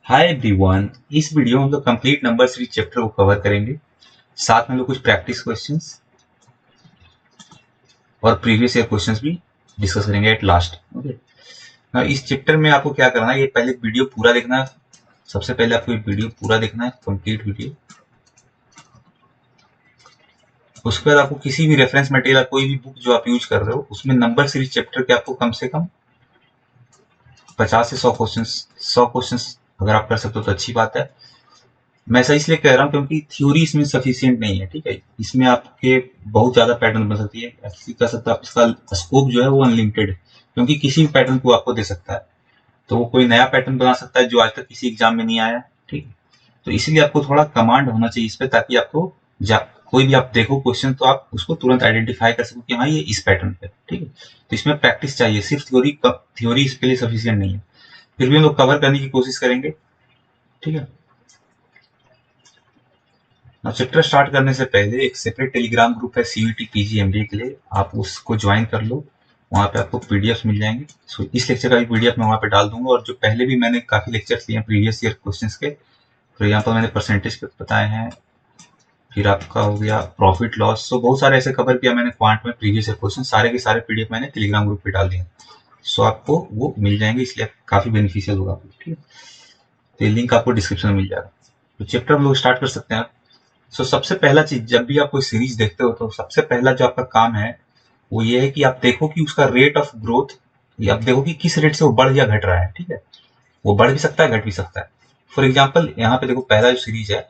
Hi everyone. इस video में हम लोग कंप्लीट नंबर सीरीज चैप्टर को कवर करेंगे। साथ में हम लोग कुछ प्रैक्टिस क्वेश्चंस और प्रीवियस ईयर क्वेश्चंस भी डिस्कस करेंगे एट लास्ट। ओके, इस चैप्टर में आपको क्या करना है, ये पहले वीडियो पूरा देखना है। सबसे पहले आपको ये वीडियो पूरा देखना है, कंप्लीट वीडियो। उसके बाद आपको किसी भी रेफरेंस मटेरियल, कोई भी बुक जो आप यूज कर रहे हो, उसमें नंबर सीरीज चैप्टर के आपको कम से कम 50 से 100 क्वेश्चन अगर आप कर सकते हो तो अच्छी बात है। मैं ऐसा इसलिए कह रहा हूँ क्योंकि थ्योरी इसमें सफिशिएंट नहीं है, ठीक है। इसमें आपके बहुत ज्यादा पैटर्न बन सकती है, एक्चुअली कह सकते हैं आप, इसका स्कोप जो है वो अनलिमिटेड है, क्योंकि किसी भी पैटर्न को आपको दे सकता है। तो वो कोई नया पैटर्न बना सकता है जो आज तक किसी एग्जाम में नहीं आया, ठीक है। तो इसीलिए आपको थोड़ा कमांड होना चाहिए इस पे, ताकि आपको कोई भी आप देखो क्वेश्चन तो आप उसको तुरंत आइडेंटिफाई कर सको कि हाँ ये इस पैटर्न पे, ठीक है। तो इसमें प्रैक्टिस चाहिए, सिर्फ थ्योरी इसके लिए सफिशियंट नहीं है। फिर भी हम लोग कवर करने की कोशिश करेंगे, ठीक है। चैप्टर स्टार्ट करने से पहले एक सेपरेट टेलीग्राम ग्रुप है सीयूटी पीजी एमबीए के लिए, आप उसको ज्वाइन कर लो। वहाँ पे आपको पीडीएफ मिल जाएंगे। सो इस लेक्चर का भी पीडीएफ मैं वहाँ पे डाल दूंगा, और जो पहले भी मैंने काफी लेक्चर्स लिए हैं प्रीवियस ईयर क्वेश्चंस के, तो यहाँ पर मैंने परसेंटेज पे बताए हैं। फिर आपका हो गया प्रॉफिट लॉस, सो बहुत सारे ऐसे कवर किया मैंने क्वांट में प्रीवियस ईयर क्वेश्चन, सारे के सारे पीडीएफ मैंने टेलीग्राम ग्रुप पे डाल दिए। सो आपको वो मिल जाएंगे, इसलिए काफी बेनिफिशियल होगा आपको, ठीक है। तो लिंक आपको डिस्क्रिप्शन में मिल जाएगा। तो चैप्टर हम लोग स्टार्ट कर सकते हैं। सबसे पहला चीज, जब भी आप कोई सीरीज देखते हो तो सबसे पहला जो आपका काम है वो ये है कि आप देखो कि उसका रेट ऑफ ग्रोथ, या आप देखो कि किस रेट से वो बढ़ या घट रहा है, ठीक है। वो बढ़ भी सकता है, घट भी सकता है। फॉर एग्जाम्पल यहाँ पे देखो, पहला जो सीरीज है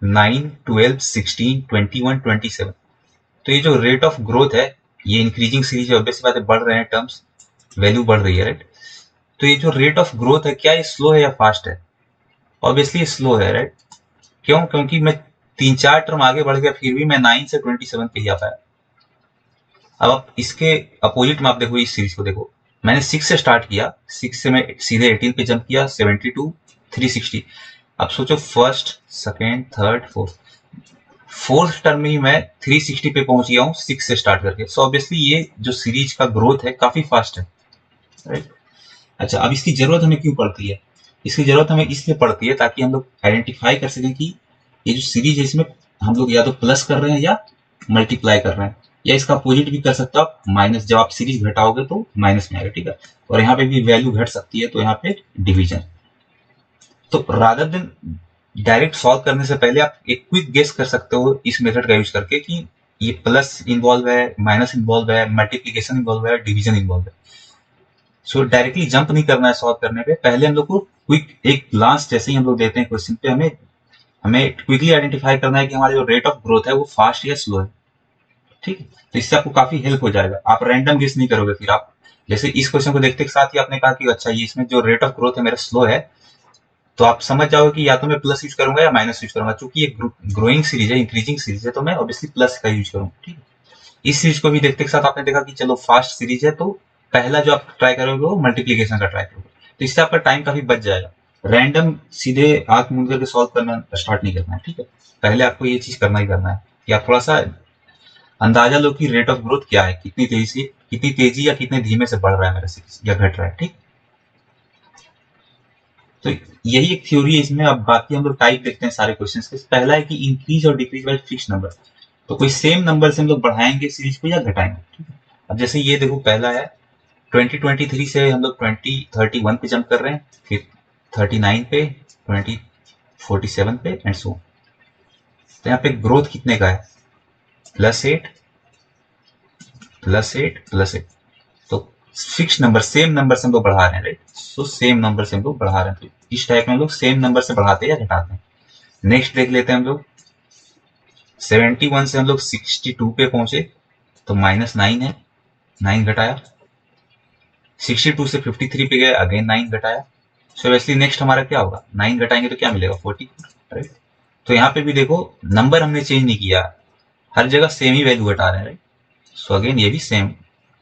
9, 12, 16, 21, 27, तो ये जो रेट ऑफ ग्रोथ है, ये इंक्रीजिंग सीरीज है, ऑब्वियस बात है, बढ़ रहे हैं टर्म्स, वैल्यू बढ़ रही है, राइट। तो ये जो रेट ऑफ ग्रोथ है, क्या ये स्लो है या फास्ट है? ऑब्वियसली ये स्लो है, राइट। क्यों? क्योंकि मैं 3-4 टर्म आगे बढ़ गया, फिर भी मैं 9 से 27 पे ही आ पाया। अब आप इसके अपोजिट में आप देखो, इस सीरीज को देखो, मैंने 6 से स्टार्ट किया, 6 से मैं सीधे 18 पे जंप किया, 72, 360। अब सोचो, first, second, third, fourth term में ही मैं 360 पे पहुंच गया हूँ 6 से स्टार्ट करके। सो ऑब्वियसली ये जो सीरीज का ग्रोथ है काफी फास्ट है, राइट। अच्छा, अब इसकी जरूरत हमें क्यों पड़ती है? इसकी जरूरत हमें इसलिए पड़ती है ताकि हम लोग आइडेंटिफाई कर सकें कि ये जो सीरीज है, इसमें हम लोग या तो प्लस कर रहे हैं या मल्टीप्लाई कर रहे हैं, या इसका अपोजिट भी कर सकते हो आप, माइनस। जब आप सीरीज घटाओगे तो माइनस में आएगा, ठीक है। और यहाँ पे भी वैल्यू घट सकती है, तो यहाँ पे डिवीजन। तो रादर देन डायरेक्ट सॉल्व करने से पहले आप एक क्विक गेस कर सकते हो इस मेथड का यूज करके कि ये प्लस इन्वॉल्व है, माइनस इन्वॉल्व है, मल्टीप्लीकेशन इन्वॉल्व है, डिवीजन इन्वॉल्व है। सो डायरेक्टली जंप नहीं करना है सॉल्व करने पे, पहले हम लोग को क्विक एक ग्लांस जैसे ही हम लोग देते हैं क्वेश्चन पे, हमें हमें क्विकली आइडेंटिफाई करना है कि हमारा जो रेट ऑफ ग्रोथ है वो फास्ट या स्लो है, ठीक है। तो इससे आपको काफी हेल्प हो जाएगा, आप रैंडम गेस नहीं करोगे। फिर आप जैसे इस क्वेश्चन को देखते के साथ ही आपने कहा कि अच्छा, ये इसमें जो रेट ऑफ ग्रोथ है मेरा स्लो है, तो आप समझ जाओगे कि या तो मैं प्लस यूज करूंगा या माइनस यूज करूंगा। चूंकि ये ग्रोइंग सीरीज है, इंक्रीजिंग सीरीज है, तो मैं ऑब्वियसली प्लस का यूज करूंगा, ठीक है। इस सीरीज को भी देखते के साथ आपने देखा कि चलो फास्ट सीरीज है, तो पहला जो आप ट्राई करोगे वो मल्टीप्लीकेशन का ट्राई करोगे, तो इससे आपका टाइम काफी बच जाएगा। रैंडम सीधे आंख मूंद करके सॉल्व करना स्टार्ट नहीं करना है, ठीक है। पहले आपको ये चीज करना ही करना है कि आप थोड़ा सा अंदाजा लो कि रेट ऑफ ग्रोथ क्या है, कितनी तेजी या कितने धीमे से बढ़ रहा है मेरा सीरीज, या घट रहा है, ठीक। तो यही एक थ्योरी है इसमें। अब बाकी हम लोग टाइप देखते हैं सारे क्वेश्चन के। पहला है कि इंक्रीज और डिक्रीज बाय फिक्स नंबर, तो कोई सेम नंबर से हम लोग बढ़ाएंगे सीरीज को या घटाएंगे, ठीक है। अब जैसे ये देखो, पहला है 2023 से हम लोग 2031 पे जंप कर रहे हैं, फिर 39 पे, 2047 पे, एंड सो। तो यहाँ पे ग्रोथ कितने का है? +8, +8, +8। तो फिक्स नंबर, सेम नंबर से हम लोग बढ़ा रहे हैं, राइट। सो सेम नंबर से हम लोग बढ़ा रहे हैं, तो इस टाइप में हम लोग सेम नंबर से बढ़ाते हैं या घटाते हैं। नेक्स्ट देख लेते हैं हम लोग, 71 से हम लोग 62 पे पहुंचे, तो -9 है, 9 घटाया। 62 से 53 पे गए, अगेन 9 घटाया। सो वैसे नेक्स्ट हमारा क्या होगा, 9 घटाएंगे तो क्या मिलेगा, 40, राइट। तो यहाँ पे भी देखो, नंबर हमने चेंज नहीं किया, हर जगह सेम ही वैल्यू घटा रहे हैं, राइट। सो अगेन ये भी सेम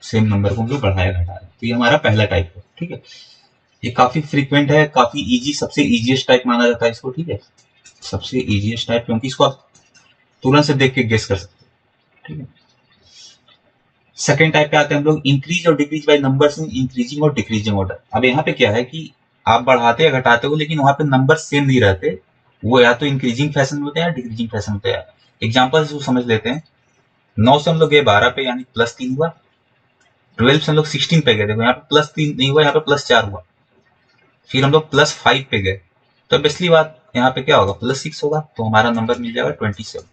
सेम नंबर को हम लोग बढ़ाया घटा रहे हैं। तो ये हमारा पहला टाइप है, ठीक है। ये काफी फ्रीक्वेंट है, काफी इजी, सबसे इजीएस्ट टाइप माना जाता है इसको, ठीक है। सबसे इजीएस्ट टाइप, क्योंकि इसको आप तुरंत से देख के गेस कर सकते हैं, ठीक है। सेकेंड टाइप पे आते हैं हम लोग, इंक्रीज और decrease by numbers in increasing और डिक्रीजिंग ऑर्डर। अब यहाँ पे क्या है कि आप बढ़ाते या घटाते हो लेकिन वहां पे नंबर सेम नहीं रहते, वो या तो इंक्रीजिंग फैशन में होते हैं या डिक्रीजिंग फैशन में होते हैं। एग्जाम्पल से समझ लेते हैं, 9 से हम लोग गए 12 पे यानी +3 हुआ, 12 से हम लोग 16 पे गए, देखो यहाँ पे +3 नहीं हुआ, यहाँ पे +4 हुआ, फिर हम लोग +5 पे गए, तो बेसिकली बात यहाँ पे क्या होगा, +6 होगा, तो हमारा नंबर मिल जाएगा 27।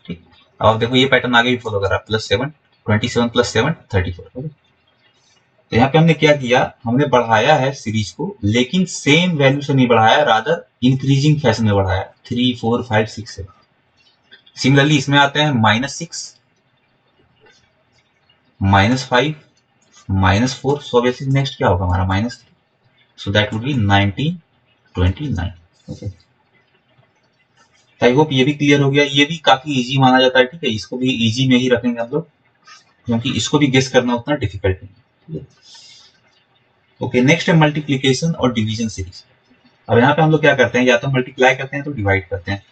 ठीक, अब देखो ये पैटर्न आगे भी फॉलो कर रहा है, +7, 27 + 7 34। तो यहाँ पे हमने क्या किया, हमने बढ़ाया है सीरीज को लेकिन सेम वैल्यू से नहीं बढ़ाया, रादर इंक्रीजिंग फैशन में बढ़ाया, 3 4 5 6 7। सिमिलरली इसमें आते हैं -6, -5, -4, सो बेसिस नेक्स्ट क्या होगा हमारा -3, so that would be 1929। Okay, I hope ये भी क्लियर हो गया, ये भी काफी इजी माना जाता है, ठीक है, इसको भी इजी में ही रखेंगे हम लोग क्योंकि इसको भी गेस करना उतना डिफिकल्ट नहीं है। ओके, नेक्स्ट है मल्टीप्लीकेशन और डिवीजन सीरीज। अब यहाँ पे हम लोग क्या करते हैं, या तो मल्टीप्लाई करते हैं तो डिवाइड करते हैं।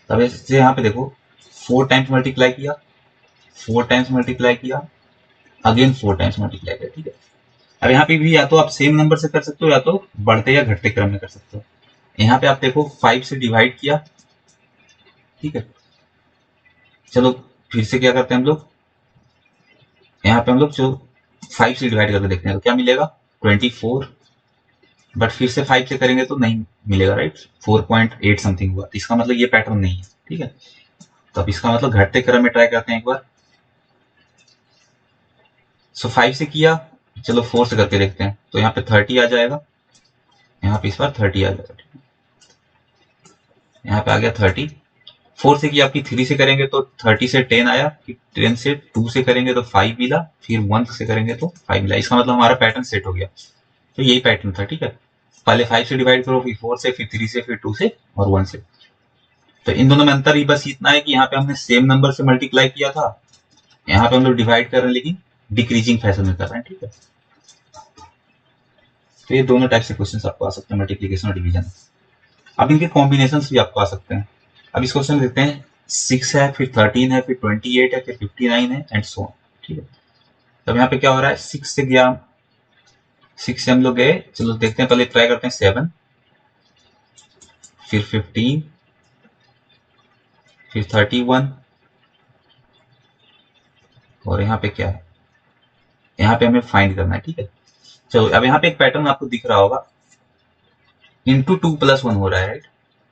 तब जैसे यहाँ पे देखो 4 टाइम्स मल्टीप्लाई किया, 4 टाइम्स मल्टीप्लाई किया, अगेन 4 टाइम्स मल्टीप्लाई किया, ठीक है। अब यहाँ पे भी या तो आप सेम नंबर से कर सकते हो या तो बढ़ते या घटते क्रम में कर सकते हो। यहाँ पे आप देखो 5 से डिवाइड किया, ठीक है, चलो फिर से क्या करते हैं हम लोग, यहाँ पे हम लोग जो 5 से डिवाइड करके देखते हैं तो क्या मिलेगा 24, बट फिर से 5 से करेंगे तो नहीं मिलेगा, राइट, 4.8 समथिंग हुआ, इसका मतलब ये पैटर्न नहीं है, ठीक है। तो अब इसका मतलब घटते क्रम में ट्राई करते हैं एक बार। सो 5 से किया, चलो 4 से करके देखते हैं, तो यहाँ पे 30 आ जाएगा, यहाँ पे इस बार 30 आ जाएगा, यहाँ पे आ गया 30। 4 से किया, आपकी 3 से करेंगे तो 30 से 10 आया, फिर 10 से 2 से करेंगे तो 5 मिला, फिर 1 से करेंगे तो 5 मिला, इसका मतलब हमारा पैटर्न सेट हो गया। तो यही पैटर्न था, ठीक है, पहले 5 से डिवाइड करो, फिर 4 से, फिर 3 से, फिर 2 से और 1 से। तो इन दोनों में अंतर ही बस इतना है कि यहाँ पे हमने सेम नंबर से मल्टीप्लाई किया था, यहाँ पे हम लोग डिवाइड कर रहे हैं लेकिन डिक्रीजिंग फैशन में कर रहे हैं, ठीक है। तो ये दोनों टाइप से क्वेश्चन आपको आ सकते हैं, मल्टीप्लीकेशन और डिवीजन। अब इनके कॉम्बिनेशन भी आपको आ सकते हैं। अब इस क्वेश्चन में देखते हैं 6 है, फिर 13 है, फिर 28 है, फिर 59 है एंड सो ऑन, ठीक है। तब यहाँ पे क्या हो रहा है, 6 से गया, 6 से हम लोग गए, चलो देखते हैं, पहले ट्राई करते हैं 7, फिर 15, फिर 31, और यहाँ पे क्या है, यहाँ पे हमें फाइंड करना है, ठीक है। चलो अब यहाँ पे एक पैटर्न आपको दिख रहा होगा, इंटू 2 + 1 हो रहा है, राइट,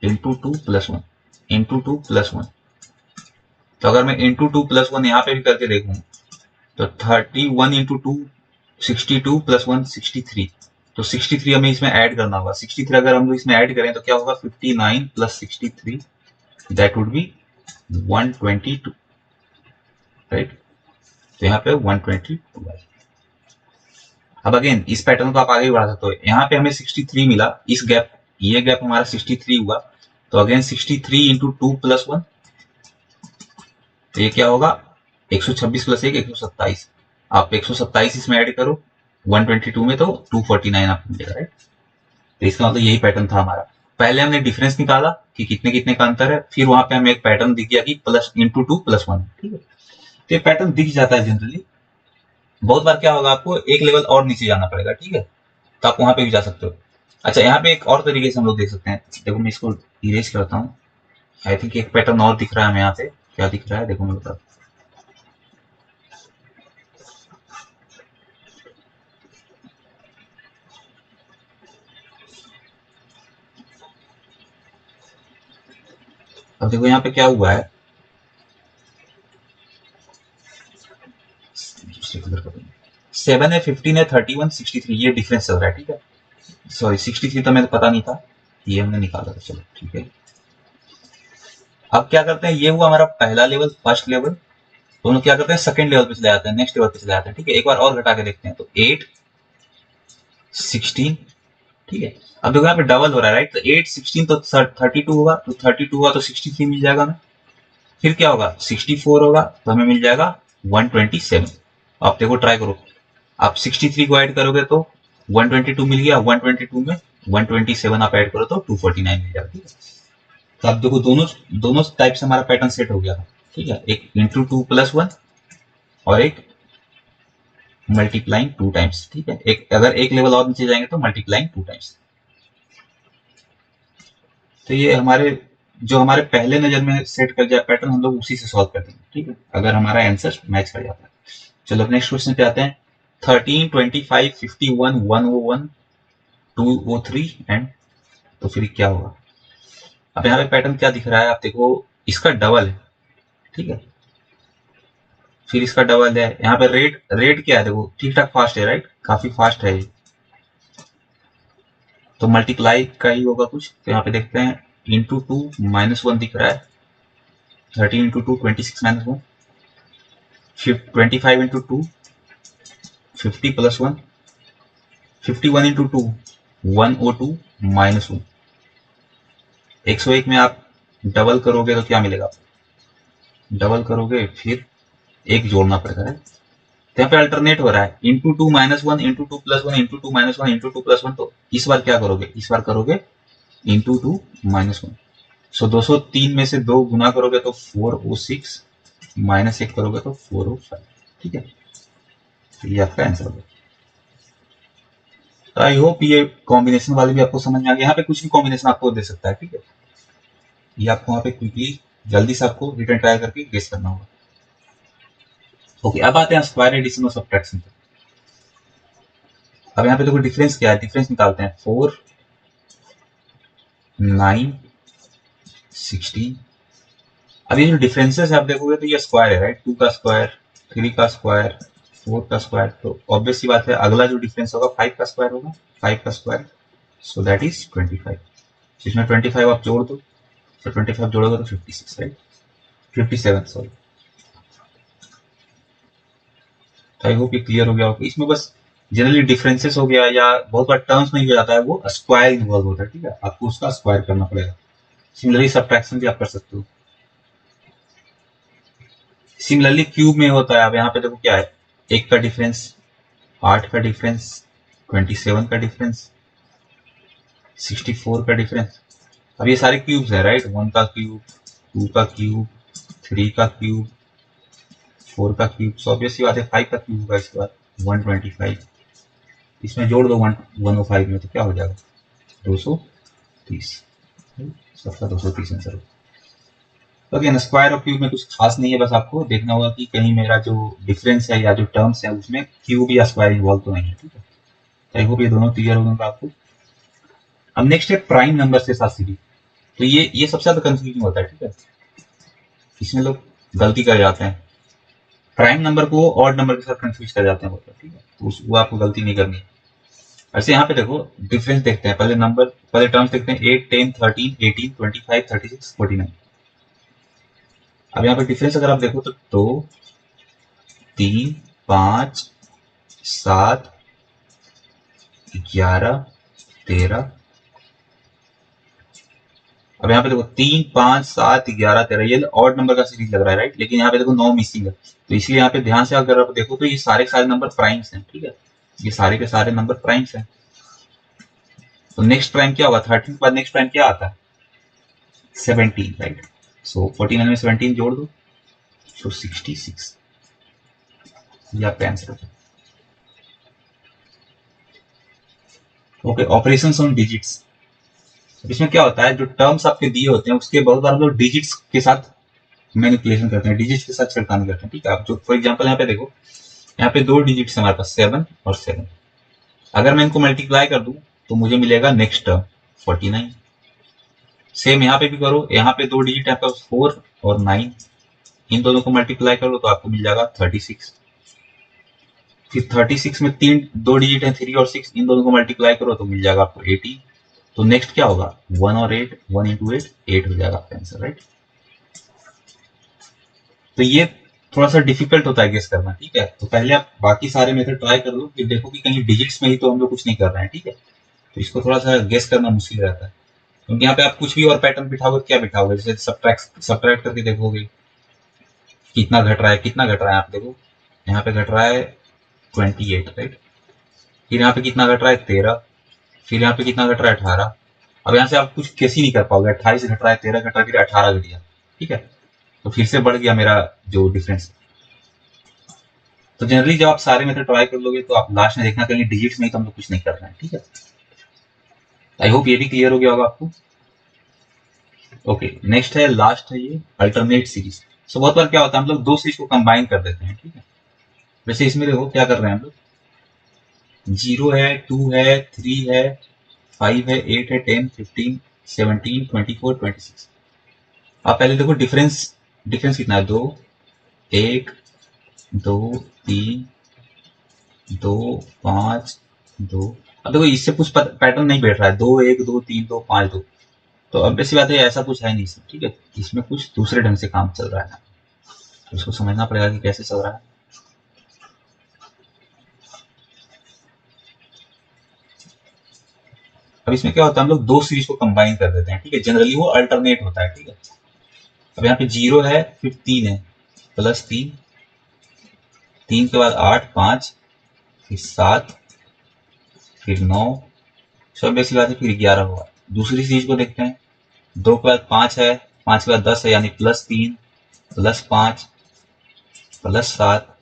इंटू 2 + 1, इंटू 2 + 1। तो अगर मैं इंटू 2 + 1 यहाँ पे भी करके देखूं तो 31 इंटू 2 62 + 1 63, तो 63 हमें इसमें ऐड करना होगा। 63 अगर हम लोग इसमें ऐड करें तो क्या होगा, 59 + 63, दैट वुड बी 122, राइट। तो यहाँ पे 122 है। अब अगेन इस पैटर्न को आप आगे बढ़ा सकते हो, यहाँ पे हमें 63 मिला, इस गैप, ये गैप हमारा 63 हुआ, तो अगेन 63 इंटू 2 + 1, तो ये क्या होगा 126 + 1 127, आप 127 इसमें ऐड करो 122 में तो 249 आपको मिलेगा, राइट। तो इसका मतलब यही पैटर्न था हमारा। पहले हमने डिफरेंस निकाला कि कितने कितने का अंतर है, फिर वहां पे हमें एक पैटर्न दिख गया कि प्लस इंटू 2 + 1, ठीक है। तो ये पैटर्न दिख जाता है जनरली। बहुत बार क्या होगा, आपको एक लेवल और नीचे जाना पड़ेगा, ठीक है, तो आप वहां पे भी जा सकते हो। अच्छा, यहाँ पे एक और तरीके से हम लोग देख सकते हैं, देखो मैं इसको इरेज करता हूँ, आई थिंक एक पैटर्न और दिख रहा है हमें यहाँ पे, क्या दिख रहा है देखो मैं बताता हूँ। अब देखो यहाँ पे क्या हुआ है, दूसरे कलर का 7 है, 15 है, 31 63, ये डिफरेंस चल रहा है, ठीक है। सॉरी 63 तो मेरे को पता नहीं था, ये हमने निकाला था, चलो ठीक है। अब क्या करते हैं, ये हुआ हमारा पहला लेवल, फर्स्ट लेवल, तो हम क्या करते हैं सेकंड लेवल पे चले जाते हैं, नेक्स्ट लेवल पे चले जाते हैं, ठीक है। एक बार और घटा के देखते हैं, तो 8 16, ठीक है। अब देखो यहाँ पे डबल हो रहा है, राइट, तो 8 16 तो 32 होगा, तो 32 हुआ तो 63 मिल जाएगा हमें, फिर क्या होगा 64 होगा तो हमें मिल जाएगा 127। आप देखो ट्राई करो, आप 63 को ऐड करोगे तो 122 मिल गया, 122 में 127 आप ऐड करो तो 249 मिल जाएगा, ठीक है। तो आप देखो दोनों दोनों टाइप से हमारा पैटर्न सेट हो गया था, ठीक है, एक इंटू 2 + 1 और एक मल्टीप्लाइंग 2 टाइम्स, ठीक है। एक अगर एक लेवल और नीचे जाएंगे तो मल्टीप्लाइंग 2 टाइम्स। तो ये हमारे जो हमारे पहले नजर में सेट कर जाए पैटर्न, हम लोग उसी से सॉल्व कर देंगे, ठीक है, अगर हमारा आंसर मैच कर जाता है। चलो अब नेक्स्ट क्वेश्चन पे आते हैं। 13, 25, 51, 101, 203 एंड, तो फिर क्या होगा? अब यहाँ पे पैटर्न क्या दिख रहा है, आप देखो इसका डबल है, ठीक है, फिर इसका डबल है, यहाँ पे रेट रेट क्या है, देखो ठीक ठाक फास्ट है, राइट, काफी फास्ट है ये, तो मल्टीप्लाई का ही होगा कुछ। तो यहाँ पे देखते हैं इंटू टू -1 दिख रहा है, 13 into two 26 -1, 25 into two 50 +1, 51 into two 102 -1। 101 में आप डबल करोगे तो क्या मिलेगा? डबल करोगे फिर एक जोड़ना पड़ेगा, है, तो यहाँ पे अल्टरनेट हो रहा है, into two -1, into two +1, into two -1, into two +1। तो इस बार क्या करोगे, इस बार करोगे इंटू टू -1। सो 203 में से 2 गुना करोगे तो 406, -1 करोगे तो 405, ठीक है, तो ये आपका आंसर होगा। आई होप ये कॉम्बिनेशन वाले भी आपको समझ में आ गया। यहाँ पे कुछ भी कॉम्बिनेशन आपको दे सकता है, ठीक है, ये आपको वहाँ पे क्विकली जल्दी से आपको रिटर्न ट्राई करके गेस करना होगा। ओके, अब आते हैं स्क्वायर एडिशन और सब्ट्रैक्शन पे। अब यहाँ पे देखो डिफरेंस क्या है, डिफरेंस निकालते हैं, 4, 9, 16। अब ये जो डिफरेंसेस है आप देखोगे तो ये स्क्वायर है, राइट, 2 का स्क्वायर, 3 का स्क्वायर, 4 का स्क्वायर, तो ऑब्वियस सी बात है अगला जो डिफरेंस होगा 5 का स्क्वायर होगा, 5 का स्क्वायर, सो दैट इज 25। इसमें 25 आप जोड़ दो, तो 25 जोड़ोगे तो 56, राइट, 57 सॉरी। तो आई होप ये क्लियर हो गया होगा। इसमें बस जनरली डिफरेंसेस हो गया या बहुत बार टर्म्स में ही हो जाता है, वो स्क्वायर इन्वॉल्व होता है, ठीक है, आपको उसका स्क्वायर करना पड़ेगा। सिमिलरली सब्ट्रैक्शन भी आप कर सकते हो। सिमिलरली क्यूब में होता है, अब यहाँ पे देखो क्या है, 1 का डिफरेंस, 8 का डिफरेंस, 27 का डिफरेंस, 64 का डिफरेंस। अब ये सारे क्यूब्स है, राइट, 1 का क्यूब, 2 का क्यूब, 3 का क्यूब, 4 का क्यूब, सो ऑब्वियसली बात है 5 का क्यूब होगा इसके बाद 125। इसमें जोड़ दो 105 में, तो क्या हो जाएगा 230, सबका 230 आंसर होगा। अगेन स्क्वायर और क्यूब में कुछ खास नहीं है, बस आपको देखना होगा कि कहीं मेरा जो डिफरेंस है या जो टर्म्स है उसमें क्यूब या स्क्वायर इन्वॉल्व तो नहीं है, ठीक है। आई होप ये दोनों क्लियर होगा आपको। अब नेक्स्ट है प्राइम नंबर से साथ सीरीज। तो ये सबसे ज्यादा कंफ्यूजिंग होता है, ठीक है, इसमें लोग गलती कर जाते हैं, प्राइम नंबर को ऑड नंबर के साथ कंफ्यूज कर जाते हैं, ठीक है, तो वो आपको गलती नहीं करनी है। ऐसे यहाँ पे देखो डिफरेंस देखते हैं, पहले नंबर, पहले टर्म्स देखते हैं, 8, 10, 13, 18, 25, 36, 49। अब यहाँ पे डिफरेंस अगर आप देखो तो 2, 3, 5, 7, 11, 13। अब यहाँ पे देखो 3, 5, 7, 11, 13, ये ऑड नंबर का सीरीज लग रहा है, राइट, लेकिन यहाँ पे देखो 9 मिसिंग है, तो इसलिए यहाँ पे ध्यान से अगर आप देखो तो ये सारे के सारे नंबर प्राइम्स हैं, ठीक है, ये सारे के सारे नंबर प्राइम्स हैं। तो नेक्स्ट प्राइम क्या होगा, 13 के बाद नेक्स्ट प्राइम क्या आता है, 17, राइट, सो 49 में 17 जोड़ दो, सो 66, ये आपका आंसर है। Okay, operations on digits. इसमें क्या होता है, जो टर्म्स आपके दिए होते हैं उसके बहुत बार हम लोग डिजिट्स के साथ मैनिपुलेशन करते हैं, डिजिट्स के साथ छिड़कानी करते हैं, ठीक है। आप जो फॉर एग्जांपल यहाँ पे देखो, यहाँ पे 2 डिजिट्स हमारे पास 7 और 7, अगर मैं इनको मल्टीप्लाई कर दूं तो मुझे मिलेगा नेक्स्ट टर्म 49। सेम यहाँ पे भी करो, यहाँ पे 2 डिजिट है आपका 4 और 9, इन दोनों को मल्टीप्लाई करो तो आपको मिल जाएगा 36। फिर 36 में 2 डिजिट है 3 और 6, इन दोनों को मल्टीप्लाई करो तो मिल जाएगा आपको 18। तो नेक्स्ट क्या होगा, 1 और 8, 1 इंटू 8, 8 हो जाएगा आपका आंसर, राइट। तो ये थोड़ा सा डिफिकल्ट होता है गेस करना, ठीक है, तो पहले आप बाकी सारे मेथड ट्राई कर लो, फिर देखो कि कहीं डिजिट्स में ही तो हम लोग कुछ नहीं कर रहे हैं, ठीक है, तो इसको थोड़ा सा गेस करना मुश्किल रहता है, क्योंकि यहाँ पे आप कुछ भी और पैटर्न बिठाओगे, क्या बिठाओगे, जैसे सब्ट्रैक्ट करके देखोगे कितना घट रहा है, कितना घट रहा है, आप देखो यहाँ पे घट रहा है 28, राइट, फिर यहाँ पे कितना घट रहा है 13, फिर यहाँ पे कितना घट रहा है 18। अब यहाँ से आप कुछ कैसे ही नहीं कर पाओगे, 28 घट रहा है, 13 घट रहा है, फिर 18 घट गया, ठीक है, तो फिर से बढ़ गया मेरा जो डिफरेंस। तो जनरली जब आप सारे मेथड ट्राई कर लोगे तो आप लास्ट में देखना कहीं डिजिट्स में ही तो हम लोग कुछ नहीं कर रहे हैं, ठीक है। आई होप ये भी क्लियर हो गया होगा आपको। ओके, नेक्स्ट है, लास्ट है ये अल्टरनेट सीरीज। सो बहुत बार क्या होता है, हम लोग दो सीरीज को कंबाइन कर देते हैं, ठीक है। वैसे इसमें देखो क्या कर रहे हैं हम लोग, 0 है, 2 है, 3 है, 5 है, 8 है, 10, 15, 17, 24, 26। आप पहले देखो डिफरेंस, डिफरेंस कितना है, 2, 1, 2, 3, 2, 5, 2। अब देखो इससे कुछ पैटर्न नहीं बैठ रहा है, 2, 1, 2, 3, 2, 5, 2। तो अब ऐसी बात है, ऐसा कुछ है नहीं इसमें, ठीक है। इसमें कुछ दूसरे ढंग से काम चल रहा है, तो उसको समझना पड़ेगा कि कैसे चल रहा है। अब इसमें क्या होता है, हम लोग दो सीरीज को कंबाइन कर देते हैं, ठीक है। जनरली वो अल्टरनेट होता है, ठीक है। अब यहाँ पे 0 है, फिर 3 है, प्लस 3, 3 के बाद 8, 5, फिर 7, फिर 9, सब बेसिक बात है, फिर 11 होगा। दूसरी सीरीज को देखते हैं, 2 के बाद 5 है, 5 के बाद 10 है, यानी plus 3, plus 5, plus 7,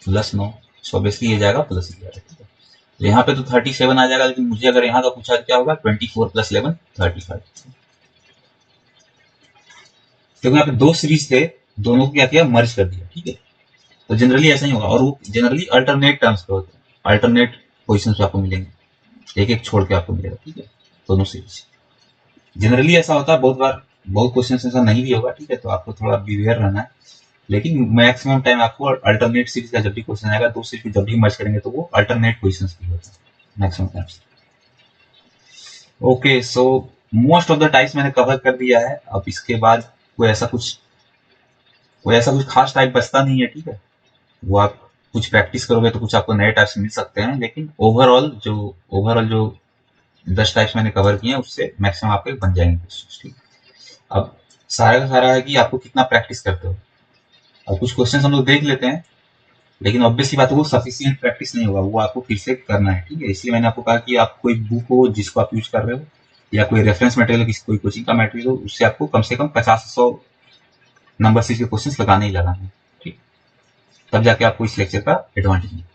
plus 9। So basically ये जाएगा प्लस 11, ठीक है। तो यहाँ पे तो 37 आ जाएगा, लेकिन मुझे अगर यहाँ का पूछा तो क्या होगा, 24 प्लस 11, 35। क्योंकि यहाँ पे दो सीरीज थे, दोनों को क्या किया, मर्ज कर दिया, ठीक है। तो जनरली ऐसा ही होगा, और वो जनरली अल्टरनेट टर्म्स पे होते हैं, अल्टरनेट पोजिशन पे आपको मिलेंगे, एक एक छोड़ के आपको मिलेगा, ठीक है, दोनों सीरीज। जनरली ऐसा होता है, बहुत बार बहुत क्वेश्चन ऐसा नहीं भी होगा, ठीक है। तो आपको थोड़ा बिवेयर रहना है, लेकिन मैक्सिमम टाइम आपको अल्टरनेट सीरीज का जब भी क्वेश्चन आएगा, दो सीरीज को जब भी मर्ज करेंगे तो वो अल्टरनेट पोजिशन पे होता है maximum times. Okay, so most of the types मैंने कवर कर दिया है। अब इसके बाद कोई ऐसा कुछ कोई ऐसा कुछ खास टाइप बचता नहीं है, ठीक है। वो आप कुछ प्रैक्टिस करोगे तो कुछ आपको नए टाइप्स मिल सकते हैं, लेकिन ओवरऑल जो 10 टाइप्स मैंने कवर किए हैं उससे मैक्सिमम आपके बन जाएंगे क्वेश्चंस, ठीक। अब सारा का सारा है कि आपको कितना प्रैक्टिस करते हो। अब कुछ क्वेश्चन हम लोग देख लेते हैं, लेकिन ऑब्वियसली बात है वो सफिशियंट प्रैक्टिस नहीं होगा, वो आपको फिर से करना है, ठीक है। इसलिए मैंने आपको कहा कि आप कोई बुक हो जिसको आप यूज कर रहे हो, या कोई रेफरेंस मटेरियल, किसी कोई कोचिंग का मटेरियल हो, उससे आपको कम से कम 50-100 नंबर सीरीज के क्वेश्चन लगाने ही लगाने हैं, ठीक। तब जाके आपको इस लेक्चर का एडवांटेज मिलेगा।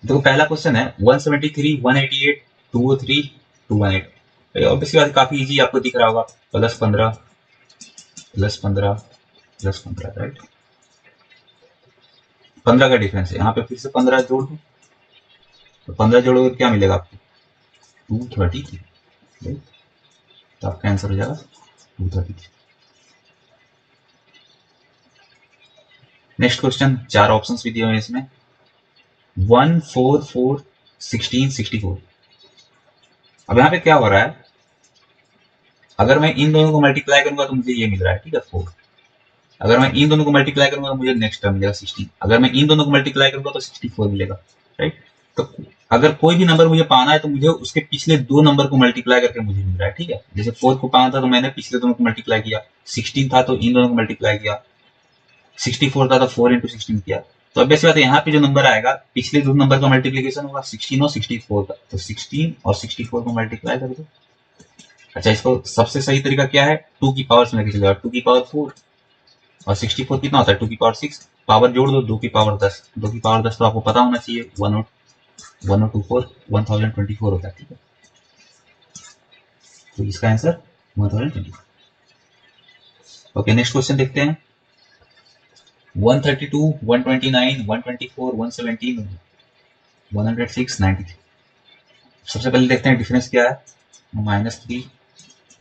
देखो पहला क्वेश्चन है 173, 188, 203, 218। ऑब्वियसली बात काफी इजी आपको दिख रहा होगा, प्लस 15, प्लस 15, प्लस 15, राइट। 15 का डिफरेंस है, यहाँ पे फिर से 15 जोड़ दो, तो 15 जोड़ोगे क्या मिलेगा आपको, 233, राइट। तो आपका आंसर हो जाएगा 233। नेक्स्ट क्वेश्चन, चार ऑप्शंस भी दिए हुए हैं इसमें, 1, 4, 4, 16, 64। अब यहाँ पे क्या हो रहा है, अगर मैं इन दोनों को मल्टीप्लाई करूंगा तो मुझे ये मिल रहा है, ठीक है, 4। अगर मैं इन दोनों को मल्टीप्लाई करूंगा तो मुझे नेक्स्ट टर्म मिलेगा 16। अगर मैं इन दोनों को मल्टीप्लाई करूंगा तो 64 मिलेगा, राइट। तो अगर कोई भी नंबर मुझे पाना है तो मुझे उसके पिछले दो नंबर को मल्टीप्लाई करके मुझे मिल रहा है, ठीक है। जैसे 4 को पाना था तो मैंने पिछले दोनों को मल्टीप्लाई किया, 16 था तो इन दोनों को मल्टीप्लाई किया, 64 था तो 4 इंटू 16 किया। तो अब ऐसी बात है, यहाँ पे जो नंबर आएगा पिछले दो नंबर का मल्टीप्लीकेशन होगा 16 और 64 का, तो 16 और 64 को मल्टीप्लाई कर दो। अच्छा, इसको सबसे सही तरीका क्या है, 2 की पावर से लेके चलेगा, 2 की पावर 4, और 64 कितना होता है, 2 की पावर 6। पावर जोड़ दो, 2 की पावर 10, 2 की पावर 10 तो आपको पता होना चाहिए, 1024, 1024 होता है, ठीक है। तो इसका आंसर 1024। ओके, नेक्स्ट क्वेश्चन देखते हैं, 132, 129, 124, 117, 106, 93। सबसे पहले देखते हैं डिफरेंस क्या है, -3,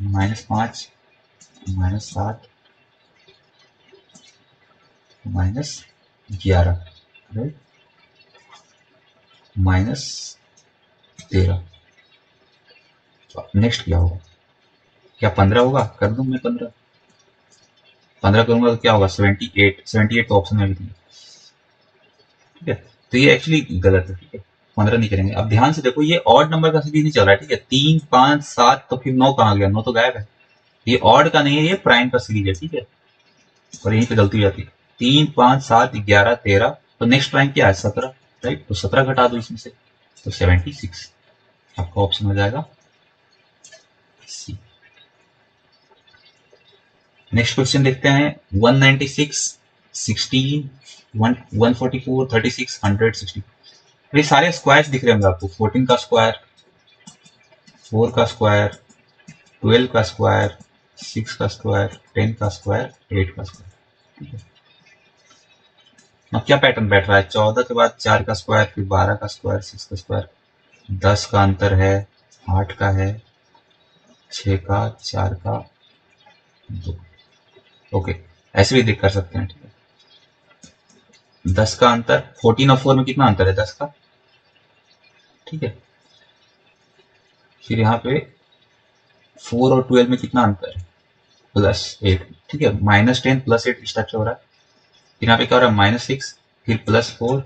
-5, -7, -11, राइट, -13। नेक्स्ट क्या होगा, क्या 15 होगा, कर दूं मैं 15, 15 करूंगा तो क्या होगा, 78, 78 तो ऑप्शन में भी नहीं, ठीक है। तो ये एक्चुअली गलत है, ठीक है, 15 नहीं करेंगे। अब ध्यान से देखो, ये ऑड नंबर का सीरीज नहीं चल रहा है, ठीक है। 3, 5, 7, तो फिर 9 कहाँ गया, 9 तो गायब है। ये ऑड का नहीं है, ये प्राइम का सीरीज है, ठीक है। और यहीं पे गलती हो जाती है, 3, 5, 7, 11, 13, तो नेक्स्ट प्राइम क्या है, 17, राइट। तो 17 घटा दो इसमें से, तो 76 आपका ऑप्शन हो जाएगा सी। नेक्स्ट क्वेश्चन देखते हैं, 196, 16, 144, 36, 160। ये सारे स्क्वायर्स दिख रहे होंगे आपको, 14 का स्क्वायर, 4 का स्क्वायर, 12 का स्क्वायर, 6 का स्क्वायर, 10 का स्क्वायर, 8 का स्क्वायर। ठीक है, अब क्या पैटर्न बैठ रहा है? 14 के बाद 4 का स्क्वायर, फिर 12 का स्क्वायर, 6 का स्क्वायर, 10 का अंतर है, 8 का है, 6 का, 4 का, 2। ओके, ऐसे भी देख कर सकते हैं। ठीक है, 10 का अंतर, 14 और 4 में कितना अंतर है? 10 का। ठीक है, फिर यहाँ पे 4 और 12 में कितना अंतर है? +8। ठीक है, -10 +8 इस टाइप से हो रहा है। फिर यहाँ पे क्या हो रहा है? -6, फिर +4,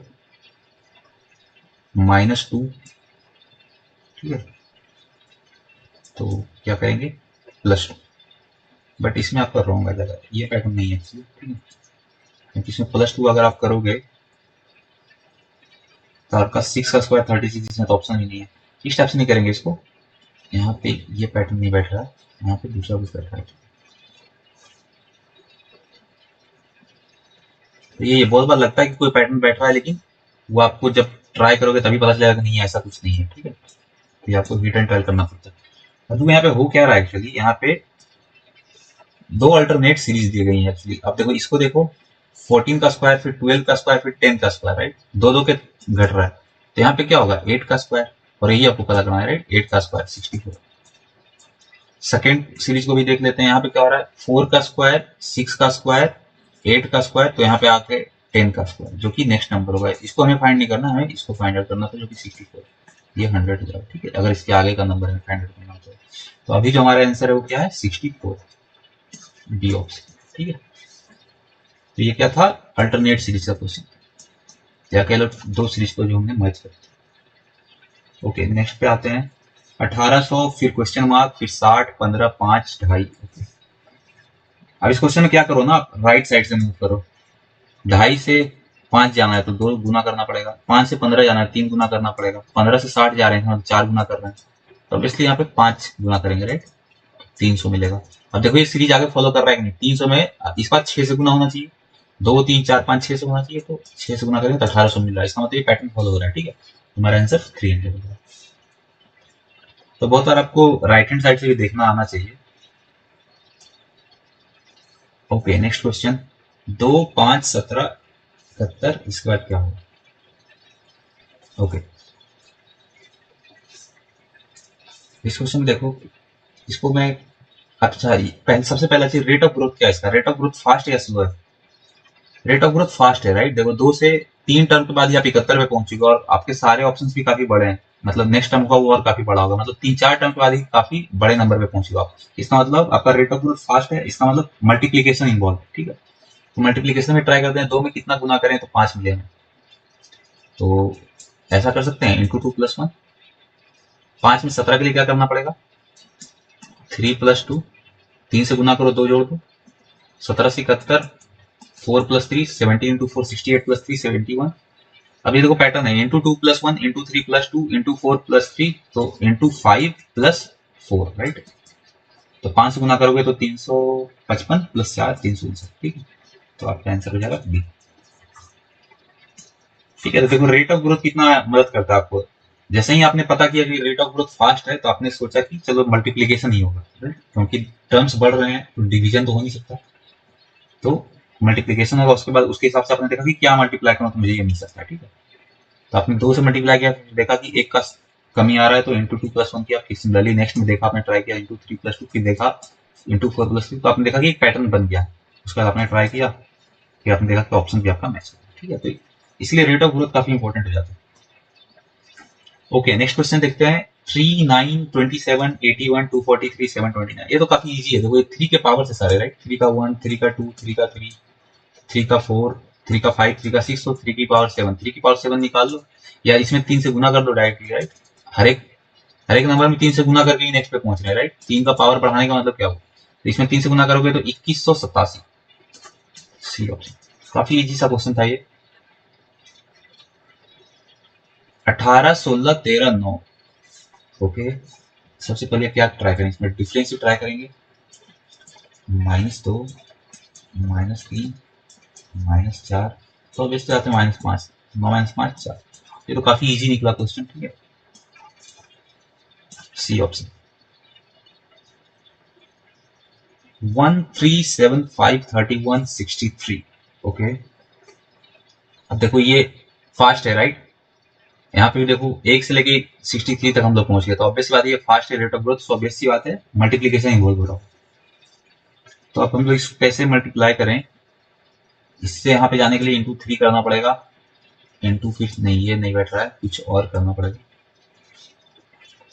-2। ठीक है, तो क्या करेंगे? +2। बट इसमें आपका रॉन्ग आ जाएगा, ये पैटर्न नहीं है एक्चुअली। ठीक है, क्योंकि इसमें +2 अगर आप करोगे तो आपका 6 का स्क्वायर 36, इसमें तो ऑप्शन ही नहीं है। इस टाइप से नहीं करेंगे इसको। यहाँ पे ये पैटर्न नहीं बैठ रहा है, यहाँ पे दूसरा कुछ बैठ रहा है। तो ये बहुत बार लगता है कि कोई पैटर्न बैठ रहा है, लेकिन वो आपको जब ट्राई करोगे तभी पता चलेगा कि नहीं, ऐसा कुछ नहीं है। ठीक है, तो ये आपको हिट एंड ट्रायल करना पड़ता है। अब यहाँ पे हो क्या रहा है एक्चुअली, यहाँ पे दो अल्टरनेट सीरीज दी गई है एक्चुअली। अब देखो, इसको देखो, 14 का स्क्वायर, फिर 12 का स्क्वायर, फिर 10 का स्क्वायर, राइट? दो दो के घट रहा है। तो यहाँ पे क्या होगा? 8 का स्क्वायर, और यही आपको पता करना है, राइट? 8 का स्क्वायर 64। सेकेंड सीरीज को भी देख लेते हैं। यहाँ पे क्या हो रहा है? 4 का स्क्वायर, 6 का स्क्वायर, 8 का स्क्वायर, तो यहाँ पे आके 10 का स्क्वायर, जो कि नेक्स्ट नंबर होगा। इसको हमें फाइंड नहीं करना, हमें इसको फाइंड आउट करना था, जो कि 64। ये 100 हो जाएगा। ठीक है, अगर इसके आगे का नंबर हमें फाइंड आउट करना होता है। तो अभी जो हमारा आंसर है वो क्या है? 64, बी ऑप्शन। ठीक है, तो ये क्या था? अल्टरनेट सीरीज का क्वेश्चन, या कह लो दो सीरीज को जो हमने मर्ज कर। ओके, नेक्स्ट पे आते हैं। 1800, फिर क्वेश्चन मार्क, फिर 60, 15, 5, 2.5। ओके, अब इस क्वेश्चन में क्या करो ना, आप राइट साइड से मूव करो। 2.5 से 5 जाना है तो 2 गुना करना पड़ेगा। 5 से 15 जाना है, 3 गुना करना पड़ेगा। 15 से 60 जा रहे हैं तो 4 गुना कर रहे हैं, तो ऑब्वियसली यहाँ पे 5 गुना करेंगे, राइट? 300 मिलेगा। अब देखो ये सीरीज आगे फॉलो कर रहा है कि नहीं? 300 में इस बार 6 से गुना होना चाहिए, 2, 3, 4, 5, 6 से होना चाहिए, तो 6 से गुना करेंगे तो 1800 मिल रहा है। इसका मतलब ये पैटर्न फॉलो हो रहा है। ठीक है, हमारा आंसर 300 होगा। तो बहुत बार आपको राइट हैंड साइड से भी देखना आना चाहिए। Okay, next question. 2, 5, 17, 71, इसके बाद क्या होगा? ओके, इस क्वेश्चन में देखो, इसको मैं, अच्छा, सबसे पहला चीज, रेट ऑफ ग्रोथ क्या है इसका? रेट ऑफ ग्रोथ फास्ट है या स्लो है? रेट ऑफ ग्रोथ फास्ट है, राइट? देखो, 2 से 3 टर्म के बाद ही आप 71 पे पहुंचेगा, और आपके सारे ऑप्शंस भी काफी बड़े हैं। मतलब नेक्स्ट टर्म का वो और काफी बड़ा होगा, मतलब 3-4 टर्म के बाद ही काफी बड़े नंबर पे पहुंचेगा आप। इसका मतलब आपका रेट ऑफ ग्रोथ फास्ट है, इसका मतलब मल्टीप्लीकेशन इन्वॉल्व। ठीक है, तो मल्टीप्लीकेशन में ट्राई करते हैं। 2 में कितना गुना करें तो 5 मिलेगा, तो ऐसा कर सकते हैं, इंटू 2+1। 5 में 17 के लिए क्या करना पड़ेगा? 3+2, 3 से गुना करो, 2 जोड़ दो, 17 से 71, 4+3, 17 इंटू 4, 68 + 3, 71। अब ये देखो पैटर्न है, इंटू 2+1, इंटू 3+2, इंटू 4+3, तो इंटू 5+4, राइट? तो 5 से गुना करोगे तो 355 + 4, 359। ठीक है, तो आपका आंसर हो जाएगा बी। ठीक है, तो देखो रेट ऑफ ग्रोथ कितना मदद करता है आपको। जैसे ही आपने पता किया कि रेट ऑफ ग्रोथ फास्ट है, तो आपने सोचा कि चलो मल्टीप्लीकेशन ही होगा, राइट? क्योंकि टर्म्स बढ़ रहे हैं तो डिवीजन तो हो नहीं सकता, तो मल्टीप्लीकेशन होगा। उसके बाद उसके हिसाब से आपने देखा कि क्या मल्टीप्लाई करना, तो मुझे ये मिल सकता है। ठीक है, तो आपने 2 से मल्टीप्लाई किया, देखा कि 1 का कमी आ रहा है, तो इंटू 2+1 किया। फिर सिमिलरली नेक्स्ट में देखा, आपने ट्राई किया इंटू 3+2, फिर देखा इंटू 4+3, तो आपने देखा कि एक पैटर्न बन गया। उसके बाद आपने ट्राई किया, फिर आपने देखा कि ऑप्शन भी आपका मैच है। ठीक है, तो इसलिए रेट ऑफ ग्रोथ काफी इंपॉर्टेंट हो जाता है। ओके, नेक्स्ट क्वेश्चन देखते हैं। 3, 9, 27, 81, 243, 729। ये तो काफी इजी है। देखो, ये 3 के पावर से सारे, राइट? 3 का 1, 3 का 2, 3 का 3, 3 का 4, 3 का 5, 3 का 6, तो 3 की पावर 7। 3 की पावर 7 निकाल लो, या इसमें 3 से गुना कर दो डायरेक्टली, राइट? हर एक नंबर में 3 से गुना करके ही नेक्स्ट पे पहुंच रहे हैं, राइट? 3 का पावर बढ़ाने का मतलब क्या हो? तो इसमें 3 से गुना करोगे तो 2187, सी ऑप्शन। काफी इजी सा क्वेश्चन था ये। 18, 16, 13, 9। ओके, सबसे पहले क्या ट्राई करेंगे? इसमें डिफरेंस ही ट्राई करेंगे। -2, -3, -4, तो अब इससे आते हैं -5, 9 -5, 4। ये तो काफी इजी निकला क्वेश्चन। ठीक है, सी ऑप्शन। 13753163। ओके, अब देखो ये फास्ट है राइट, यहाँ पे भी देखो एक से लेके 63 तक हम लोग पहुंच गए, तो ऑब्वियस बात है ये फास्ट है रेट ऑफ ग्रोथ, तो ऑब्वियस सी बात है मल्टीप्लीकेशन ही बहुत हो रहा हो। तो अब हम लोग इसको कैसे मल्टीप्लाई करें, इससे यहाँ पे जाने के लिए इंटू 3 करना पड़ेगा, इंटू फिर नहीं ये नहीं बैठ रहा है, कुछ और करना पड़ेगा।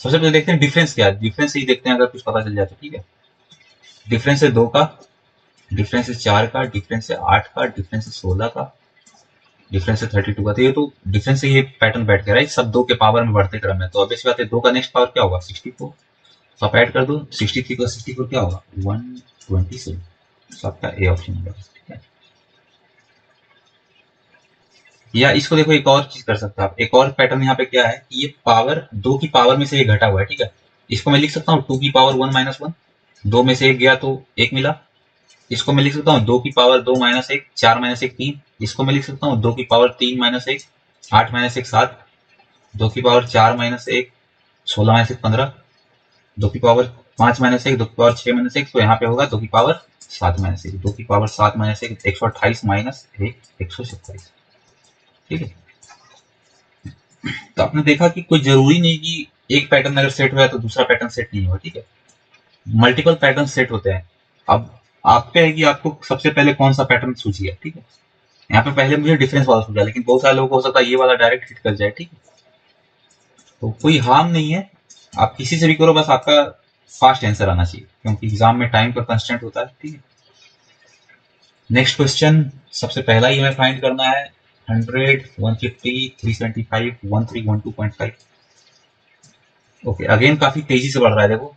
सबसे पहले देखते हैं डिफरेंस क्या है, डिफरेंस ही देखते हैं, अगर कुछ पता चल जाए तो ठीक है। डिफरेंस है 2 का, डिफरेंस है 4 का, डिफरेंस है 8 का, डिफरेंस है 16 का, डिफरेंस है 32 का। तो ये तो डिफरेंस से ये पैटर्न बैठ गया राइट, सब 2 के पावर में बढ़ते क्रम है, तो ऑब्वियस बात है 2 का नेक्स्ट पावर क्या होगा 64, तो आप ऐड कर दो 63 का 64 क्या होगा 127, तो आपका ए ऑप्शन होगा, ठीक है। या इसको देखो एक और चीज कर सकते हैं आप, एक और पैटर्न यहाँ पे क्या है कि ये पावर 2 की पावर में से ये घटा हुआ है, ठीक है। इसको मैं लिख सकता हूँ 2 की पावर 1 माइनस 1, 2 में से 1 गया तो 1 मिला। इसको मैं लिख सकता हूँ 2 की पावर 2 माइनस 1, 4 माइनस 1 3। इसको मैं लिख सकता हूँ 2 की पावर 3 माइनस 1, 8 माइनस 1 7। 2 की पावर 4 माइनस 1, 16 माइनस 1 15। 2 की पावर 5 माइनस 1, 2 की पावर 6 माइनस 1, तो यहाँ पे होगा 2 की पावर 7 माइनस 1। 2 की पावर 7 माइनस 1 128 माइनस 1 127, ठीक है। तो आपने देखा कि कोई जरूरी नहीं कि एक पैटर्न अगर सेट हुआ है तो दूसरा पैटर्न सेट नहीं हुआ, ठीक है। मल्टीपल पैटर्न सेट होते हैं। अब आप पे है कि आपको सबसे पहले कौन सा पैटर्न सूझिए, ठीक है। यहाँ पे पहले मुझे डिफरेंस वाला सूझा, लेकिन बहुत सारे लोगों को हो सकता है ये वाला डायरेक्ट हिट कर जाए, ठीक है। तो कोई हार्म नहीं है, आप किसी से भी करो, बस आपका फास्ट आंसर आना चाहिए, क्योंकि एग्जाम में टाइम का कंस्टेंट होता है, ठीक है। नेक्स्ट क्वेश्चन, सबसे पहला ही हमें फाइंड करना है 100 150 375 1312.5। ओके, अगेन काफी तेजी से बढ़ रहा है, देखो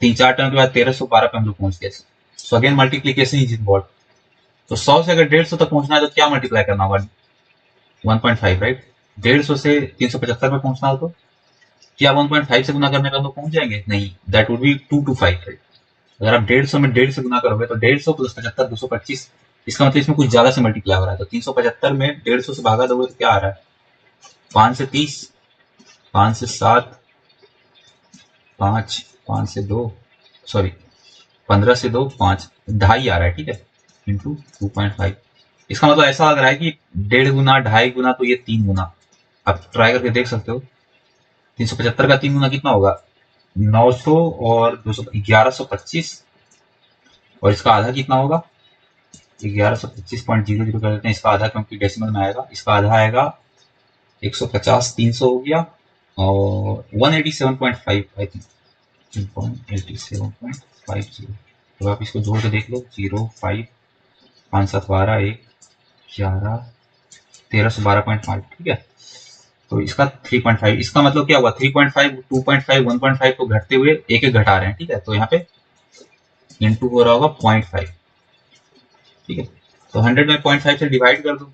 3-4 टर्म के बाद 1312 पे हम लोग पहुंच गए। So again multiplication is involve. तो 100 से अगर 150 तक पहुंचना है तो क्या मल्टीप्लाई करना होगा 1.5 राइट। 150 से 375 में पहुंचना हो तो क्या 1.5 से गुना करने पे हम लोग पहुंच जाएंगे, नहीं, that would be 2 to 5 right. अगर आप 150 में 1.5 से गुना करोगे तो 150 प्लस 75 225, इसका मतलब इसमें कुछ ज्यादा से मल्टीप्लाई हो रहा है। तो 375 में 150 से भागा दोगे तो क्या आ रहा है 5 से 30, 5 से 7, 5 से 2, सॉरी 15 से 2 5, 2.5 आ रहा है, ठीक है, इंटू 2.5। इसका मतलब ऐसा लग रहा है कि 1.5 गुना 2.5 गुना तो ये 3 गुना। आप ट्राई करके देख सकते हो 375 का 3 गुना कितना होगा 900 और 200 1125, और इसका आधा कितना होगा 1125.00 कर देते हैं, इसका आधा क्योंकि डेसिमल में आएगा, इसका आधा आएगा 150, 300 हो गया, और 187.5 आई थिंक 187.50। तो आप इसको जोड़ के देख लो 0 5 5 7 12 1 11 1312.5, ठीक है। तो इसका 3.5, इसका मतलब क्या हुआ 3.5 2.5 1.5 को घटते हुए एक एक घटा रहे हैं, ठीक है। तो यहाँ पे इंटू हो रहा होगा 0.5, ठीक है। तो 100 में 0.5 से डिवाइड कर दो,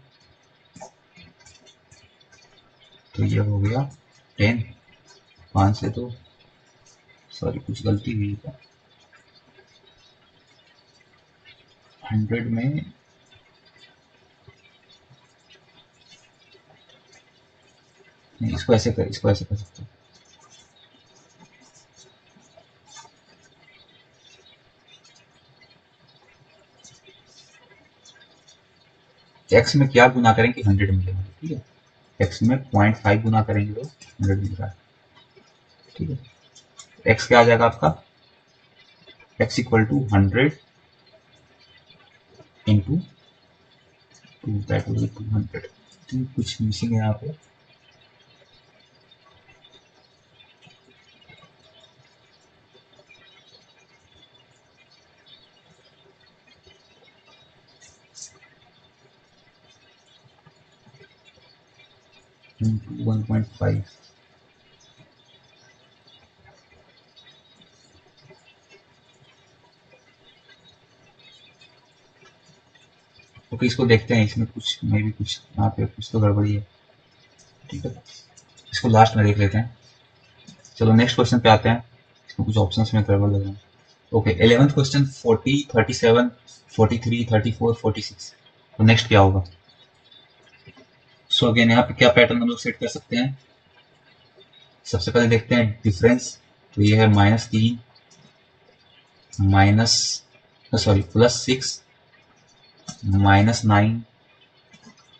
तो ये हो गया 10, 5 से 2, सॉरी कुछ गलती हुई है, 100 में नहीं, इसको ऐसे कर, इसको ऐसे कर सकते हो, एक्स में क्या गुना करेंगे 100 मिलेगा, ठीक है। एक्स में 0.5 गुना करेंगे तो 100 मिल रहा है, ठीक है। एक्स क्या आ जाएगा आपका x equal to 100 into 2, that will be 200। कुछ मिसिंग है यहाँ पे, इंटू 1.5, ओके। इसको देखते हैं, इसमें कुछ मे भी कुछ यहाँ पे कुछ तो गड़बड़ी है, ठीक है। इसको लास्ट में देख लेते हैं। चलो नेक्स्ट क्वेश्चन पे आते हैं, इसमें कुछ ऑप्शंस में गड़बड़ लग रहे हैं। Okay, 11th question 40 37 43 34 46। तो नेक्स्ट क्या होगा। सो अगेन यहाँ पे क्या पैटर्न हम लोग सेट कर सकते हैं, सबसे पहले देखते हैं डिफरेंस। तो ये है -3, +6 -9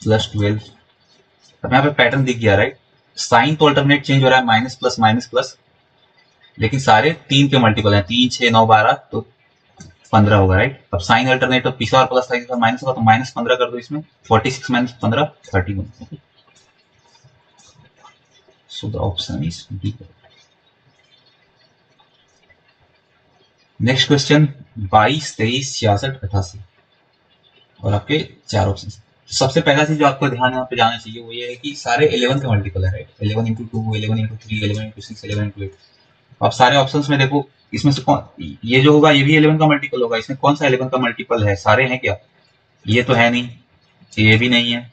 +12। अब यहाँ पे पैटर्न दिख गया राइट। साइन तो अल्टरनेट चेंज हो रहा है, माइनस प्लस माइनस प्लस, लेकिन सारे 3 के मल्टीपल हैं, 3 6 9 12 तो 15 होगा राइट। अब साइन अल्टरनेट तो पिछला और प्लस था, इसका माइनस होगा तो -15 कर दो इसमें, 46 - 15 31। So the option is D. Next question 22 23 66 88 और आपके 4 ऑप्शन। सबसे पहला चीज जो आपको ध्यान यहाँ पे जाना चाहिए वो ये है कि सारे 11 के मल्टीपल है राइट। 11 × 2 11 × 3 11 × 6 11 × 8। आप सारे ऑप्शंस में देखो, इसमें से कौन ये जो होगा ये भी 11 का मल्टीपल होगा, इसमें कौन सा 11 का मल्टीपल है? सारे हैं क्या? ये तो है नहीं, ये भी नहीं है,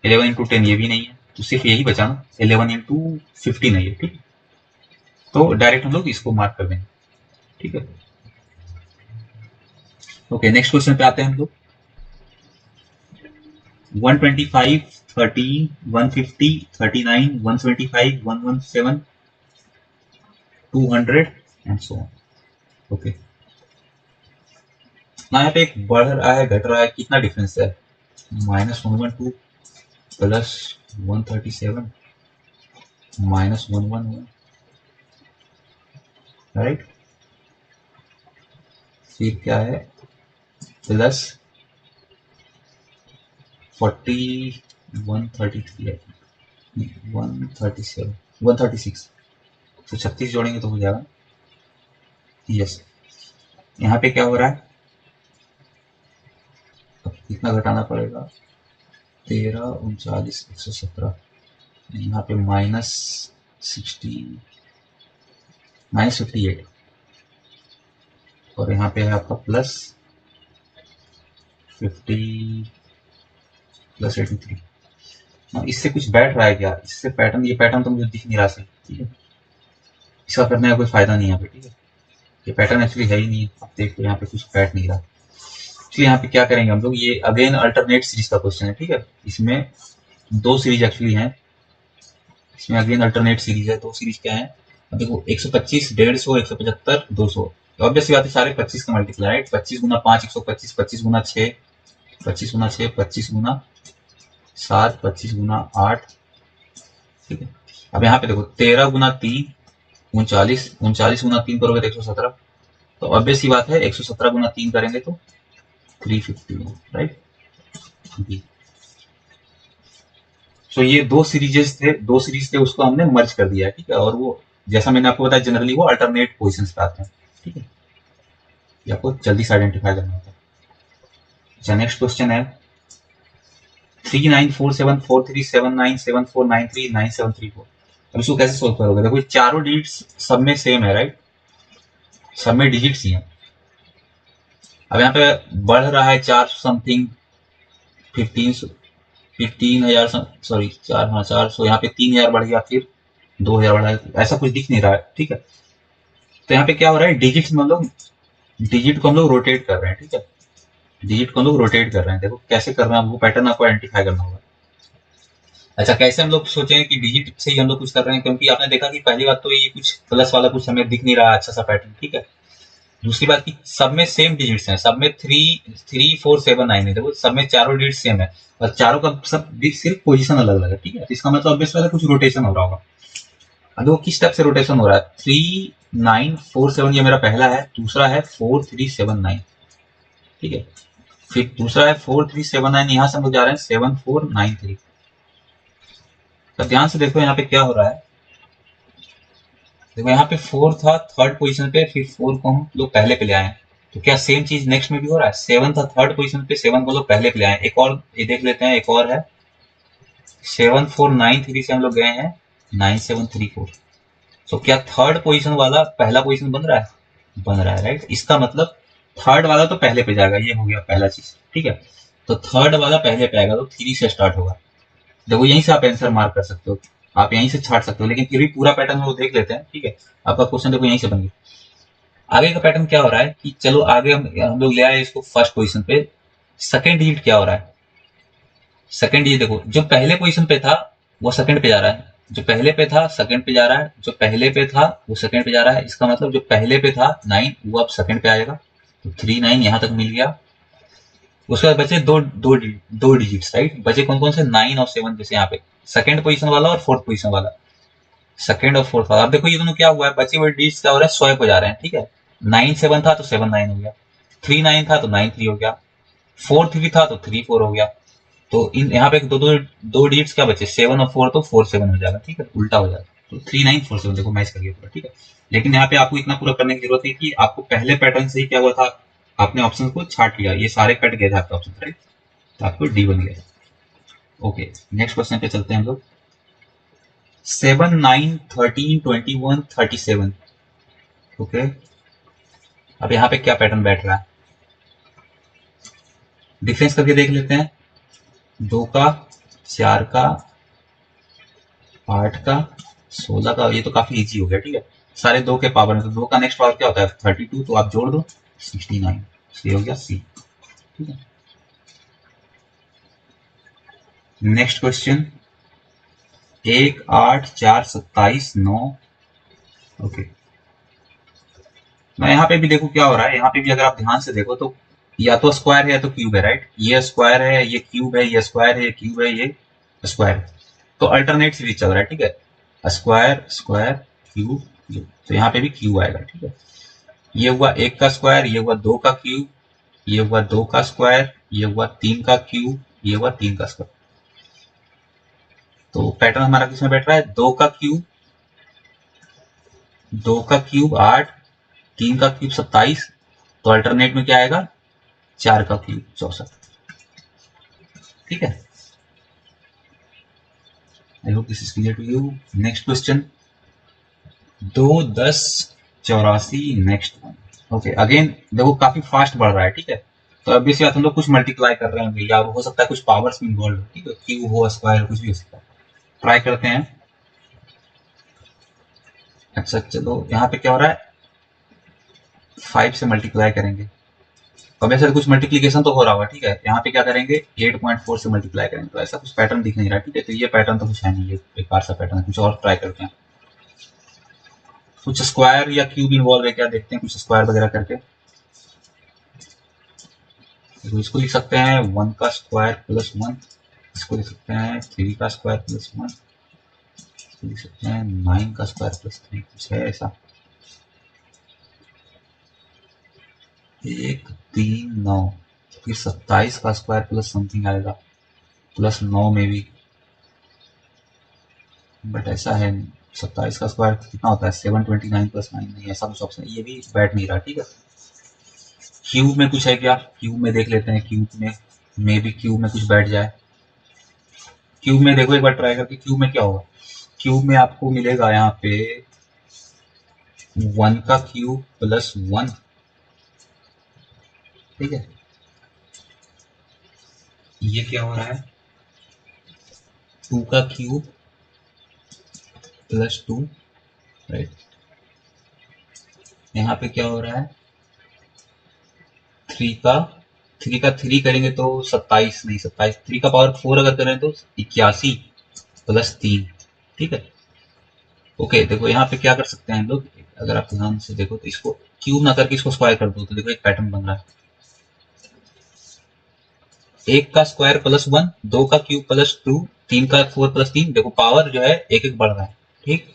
11 × 10 ये भी नहीं है, तो सिर्फ यही बचा ना, 11 × 15 है ये। ठीक, तो डायरेक्ट हम लोग इसको मार्क कर देंगे। ठीक है, ओके नेक्स्ट क्वेश्चन पे आते हैं हम लोग। 125 13 150 39 175 117 200 एंड सो ऑन। ओके, ना यहाँ पे एक बढ़ रहा है घट रहा है, कितना डिफरेंस है? -112 +137 -111 राइट। फिर क्या है? प्लस 40 133 है, 137 136, तो 36 जोड़ेंगे तो हो जाएगा। यस, यहाँ पे क्या हो रहा है? अब कितना घटाना पड़ेगा? 13 39 117, यहाँ पे -58 और यहाँ पे है आपका +50 +83। इससे कुछ बैठ रहा है क्या? इससे पैटर्न, ये पैटर्न तो मुझे दिख नहीं रहा सही। ठीक है, इसका करने का कोई फायदा नहीं है यहाँ पे। ठीक है, ये पैटर्न एक्चुअली है ही नहीं, आप देखो यहाँ पे कुछ बैठ नहीं रहा। इसलिए यहाँ पे क्या करेंगे हम लोग, ये अगेन अल्टरनेट सीरीज का क्वेश्चन है। ठीक है, इसमें 2 सीरीज एक्चुअली हैं, इसमें अगेन अल्टरनेट सीरीज है। 2 सीरीज क्या है? अब देखो 125 150 175 200, ऑब्वियस बात है सारे 25 का मल्टीप्लाई राइट। 25 × 5 125, 25 × 6 25 × 6 25 × 7 25 × 8। ठीक है, अब यहाँ पे देखो 13 × 3 39 39 × 3 करोगे तो 117, तो ऑब्वियस सी बात है 117 × 3 करेंगे तो 350 राइट। सो ये 2 सीरीज थे, उसको हमने मर्ज कर दिया है। ठीक है, और वो जैसा मैंने आपको बताया जनरली वो अल्टरनेट पोजिशन पे आते हैं। ठीक है, ये आपको जल्दी से आइडेंटिफाई करना होता है। अच्छा नेक्स्ट क्वेश्चन है 3947437974939734। अब इसको कैसे सोल्व करोगे? देखो चारों डिजिट्स सब में सेम है राइट, सब में डिजिट्स ही हैं। अब यहाँ पे बढ़ रहा है 4 समथिंग 15,000 सॉरी 400, यहाँ पे 3,000 बढ़ गया, फिर 2,000 बढ़ा, ऐसा कुछ दिख नहीं रहा है। ठीक है, तो यहाँ पे क्या हो रहा है, डिजिट को हम लोग रोटेट कर रहे हैं। ठीक है, डिजिट को हम लोग रोटेट कर रहे हैं। देखो कैसे कर रहे हैं, वो पैटर्न आपको आइडेंटिफाई करना होगा। अच्छा, कैसे हम लोग सोचेंगे कि डिजिट से ही हम लोग कुछ कर रहे हैं, क्योंकि आपने देखा कि पहली बात तो ये कुछ प्लस वाला कुछ हमें दिख नहीं रहा अच्छा सा पैटर्न। ठीक है, दूसरी बात की सब में सेम डिजिट्स हैं, सब में 3 4 7 9 है। देखो सब में चारों डिजिट सेम है और चारों का सब सिर्फ पोजीशन अलग अलग है। ठीक है, इसका मतलब ऑब्वियस बात है कुछ रोटेशन हो रहा होगा। अब देखो किस टाइप से रोटेशन हो रहा है, 3 9 4 7 ये मेरा पहला है, दूसरा है 4 3 7 9। ठीक है, फिर दूसरा है 4 3 7 9, यहाँ से हम लोग जा रहे हैं 7 4 9 3। तो ध्यान से देखो यहाँ पे क्या हो रहा है, देखो यहाँ पे 4 था थर्ड पोजीशन पे, फिर 4 को हम लोग पहले पे ले आए, तो क्या सेम चीज नेक्स्ट में भी हो रहा है? 7 था थर्ड पोजीशन पे, 7 को लोग पहले पे ले आए। एक और ये देख लेते हैं, एक और है 7 4 9 3 से हम लोग गए हैं 9 7 3 4। तो क्या थर्ड पोजीशन वाला पहला पोजीशन बन रहा है? बन रहा है राइट। इसका मतलब थर्ड वाला तो पहले पे जाएगा, ये हो गया पहला चीज। ठीक है, तो थर्ड वाला पहले पे आएगा तो 3 से स्टार्ट होगा। देखो यहीं से आप आंसर मार्क कर सकते हो, आप यहीं से छाट सकते हो, लेकिन फिर भी पूरा पैटर्न हम लोग देख लेते हैं। ठीक है, आपका क्वेश्चन देखो यहीं से बन गया। आगे का पैटर्न क्या हो रहा है कि चलो आगे हम लोग ले आए इसको फर्स्ट पोजीशन पे, सेकंड डिजिट क्या हो रहा है? सेकंड डिजिट देखो जो पहले पोजीशन पे था वो सेकंड पे जा रहा है, जो पहले पे था सेकंड पे जा रहा है, जो पहले पे था वो सेकंड पे जा रहा है, इसका मतलब जो पहले पे था 9 वो अब सेकंड पे आएगा, तो 3 9 यहाँ तक मिल गया। उसके बाद बचे दो डिजिट्स, राइट। बचे कौन कौन से, 9 और 7, जैसे यहाँ पे सेकंड पोजीशन वाला और फोर्थ पोजीशन वाला, सेकंड और फोर्थ वाला। अब देखो ये दोनों क्या हुआ है, बचे हुए डिजिट्स क्या हो रहा है, स्वैप हो जा रहे हैं, ठीक है। 9 7 था तो 7 9 हो गया, 3 9 था तो 9 3 हो गया, 4 3 था तो 3 4 हो गया। तो इन यहाँ पे दो डिजिट्स क्या बचे, 7 और 4, तो 4 7 हो जाएगा, ठीक है, उल्टा हो जाएगा। तो 3 9 4 7 देखो मैच कर गया पूरा, ठीक है। लेकिन यहाँ पे आपको इतना पूरा करने की जरूरत है कि आपको पहले पैटर्न से ही क्या हुआ था, आपने ऑप्शन को छाट लिया, ये सारे कट गए थे आपके ऑप्शन, राइट। तो आपको डी बन गया। ओके, नेक्स्ट क्वेश्चन पे चलते हैं हम लोग। 7 9 13 21 37। ओके, अब यहाँ पे क्या पैटर्न बैठ रहा है, डिफरेंस करके देख लेते हैं। 2 का, 4 का, 8 का, 16 का, ये तो काफी इजी हो गया, ठीक है। सारे 2 के पावर में, तो 2 का नेक्स्ट पावर क्या होता है, 32, तो आप जोड़ दो 69, ये हो गया सी, ठीक है। Next question, 1 8 4 27 9। ओके, मैं यहाँ पे भी देखो क्या हो रहा है, यहाँ पे भी अगर आप ध्यान से देखो तो या तो स्क्वायर है या तो क्यूब है, राइट। ये स्क्वायर है, ये क्यूब है, ये स्क्वायर है, ये क्यूब है, ये स्क्वायर है। तो अल्टरनेट सीरीज चल रहा है, ठीक है। स्क्वायर स्क्वायर क्यूब क्यूब, तो यहाँ पे भी क्यूब आएगा, ठीक है। ये हुआ 1 का स्क्वायर, ये हुआ 2 का क्यूब, ये हुआ 2 का स्क्वायर, ये हुआ 3 का क्यूब, ये हुआ 3 का स्क्वायर। तो पैटर्न हमारा किसमें बैठ रहा है, 2 का क्यूब, 2 का क्यूब 8, 3 का क्यूब 27, तो अल्टरनेट में क्या आएगा, 4 का क्यूब 64, ठीक है। I hope this is clear to you. Next question, 2 10 84 next one. Okay, again देखो काफी फास्ट बढ़ रहा है, ठीक है। तो अब इसी बात हम लोग कुछ मल्टीप्लाई कर रहे होंगे, या हो सकता है कुछ पावर्स भी इन्वॉल्व हो, ठीक है, क्यूब हो, स्क्वायर, कुछ भी हो सकता है। ट्राई करते हैं। अच्छा चलो, यहाँ पे क्या हो रहा है, 5 से मल्टीप्लाई करेंगे, अब ऐसा कुछ मल्टीप्लीकेशन तो हो रहा होगा, ठीक है। यहाँ पे क्या करेंगे, 8.4 से मल्टीप्लाई करेंगे, तो ऐसा कुछ पैटर्न दिख नहीं रहा, ठीक है। तो ये पैटर्न तो कुछ है नहीं, ये बेकार सा पैटर्न है, कुछ और ट्राई करते हैं। कुछ स्क्वायर या क्यूब इन्वॉल्व है क्या, देखते हैं कुछ स्क्वायर वगैरह करके। तो इसको लिख सकते हैं 1 का स्क्वायर प्लस 1, इसको लिख सकते हैं 3 का स्क्वायर प्लस 1, इसको लिख सकते हैं 9 का स्क्वायर प्लस 3, कुछ है ऐसा। 1 3 9, फिर 27 का स्क्वायर प्लस समथिंग आएगा, प्लस 9 में भी, बट ऐसा है 27 का स्क्वायर कितना होता है, 729 प्लस 9, नहीं ऐसा कुछ ऑप्शन, ये भी बैठ नहीं रहा, ठीक है। क्यूब में कुछ है क्या, क्यूब में देख लेते हैं, क्यूब में मे भी क्यूब में कुछ बैठ जाए। क्यूब में देखो एक बार ट्राई करके, क्यूब में क्या होगा, क्यूब में आपको मिलेगा यहाँ पे 1 का क्यूब प्लस 1, ठीक है। ये क्या हो रहा है, 2 का क्यूब प्लस 2, राइट। यहाँ पे क्या हो रहा है, 3 का 3 करेंगे तो 27, नहीं 27, 3 का पावर 4 अगर करें तो 81 प्लस 3, ठीक है। ओके, देखो यहाँ पे क्या कर सकते हैं हम लोग, अगर आप ध्यान से देखो तो इसको क्यूब ना करके इसको स्क्वायर कर दो, तो देखो एक पैटर्न बन रहा है, 1 का स्क्वायर प्लस 1, 2 का क्यूब प्लस 2, 3 का 4 प्लस 3, देखो पावर जो है एक एक बढ़ रहा है, ठीक।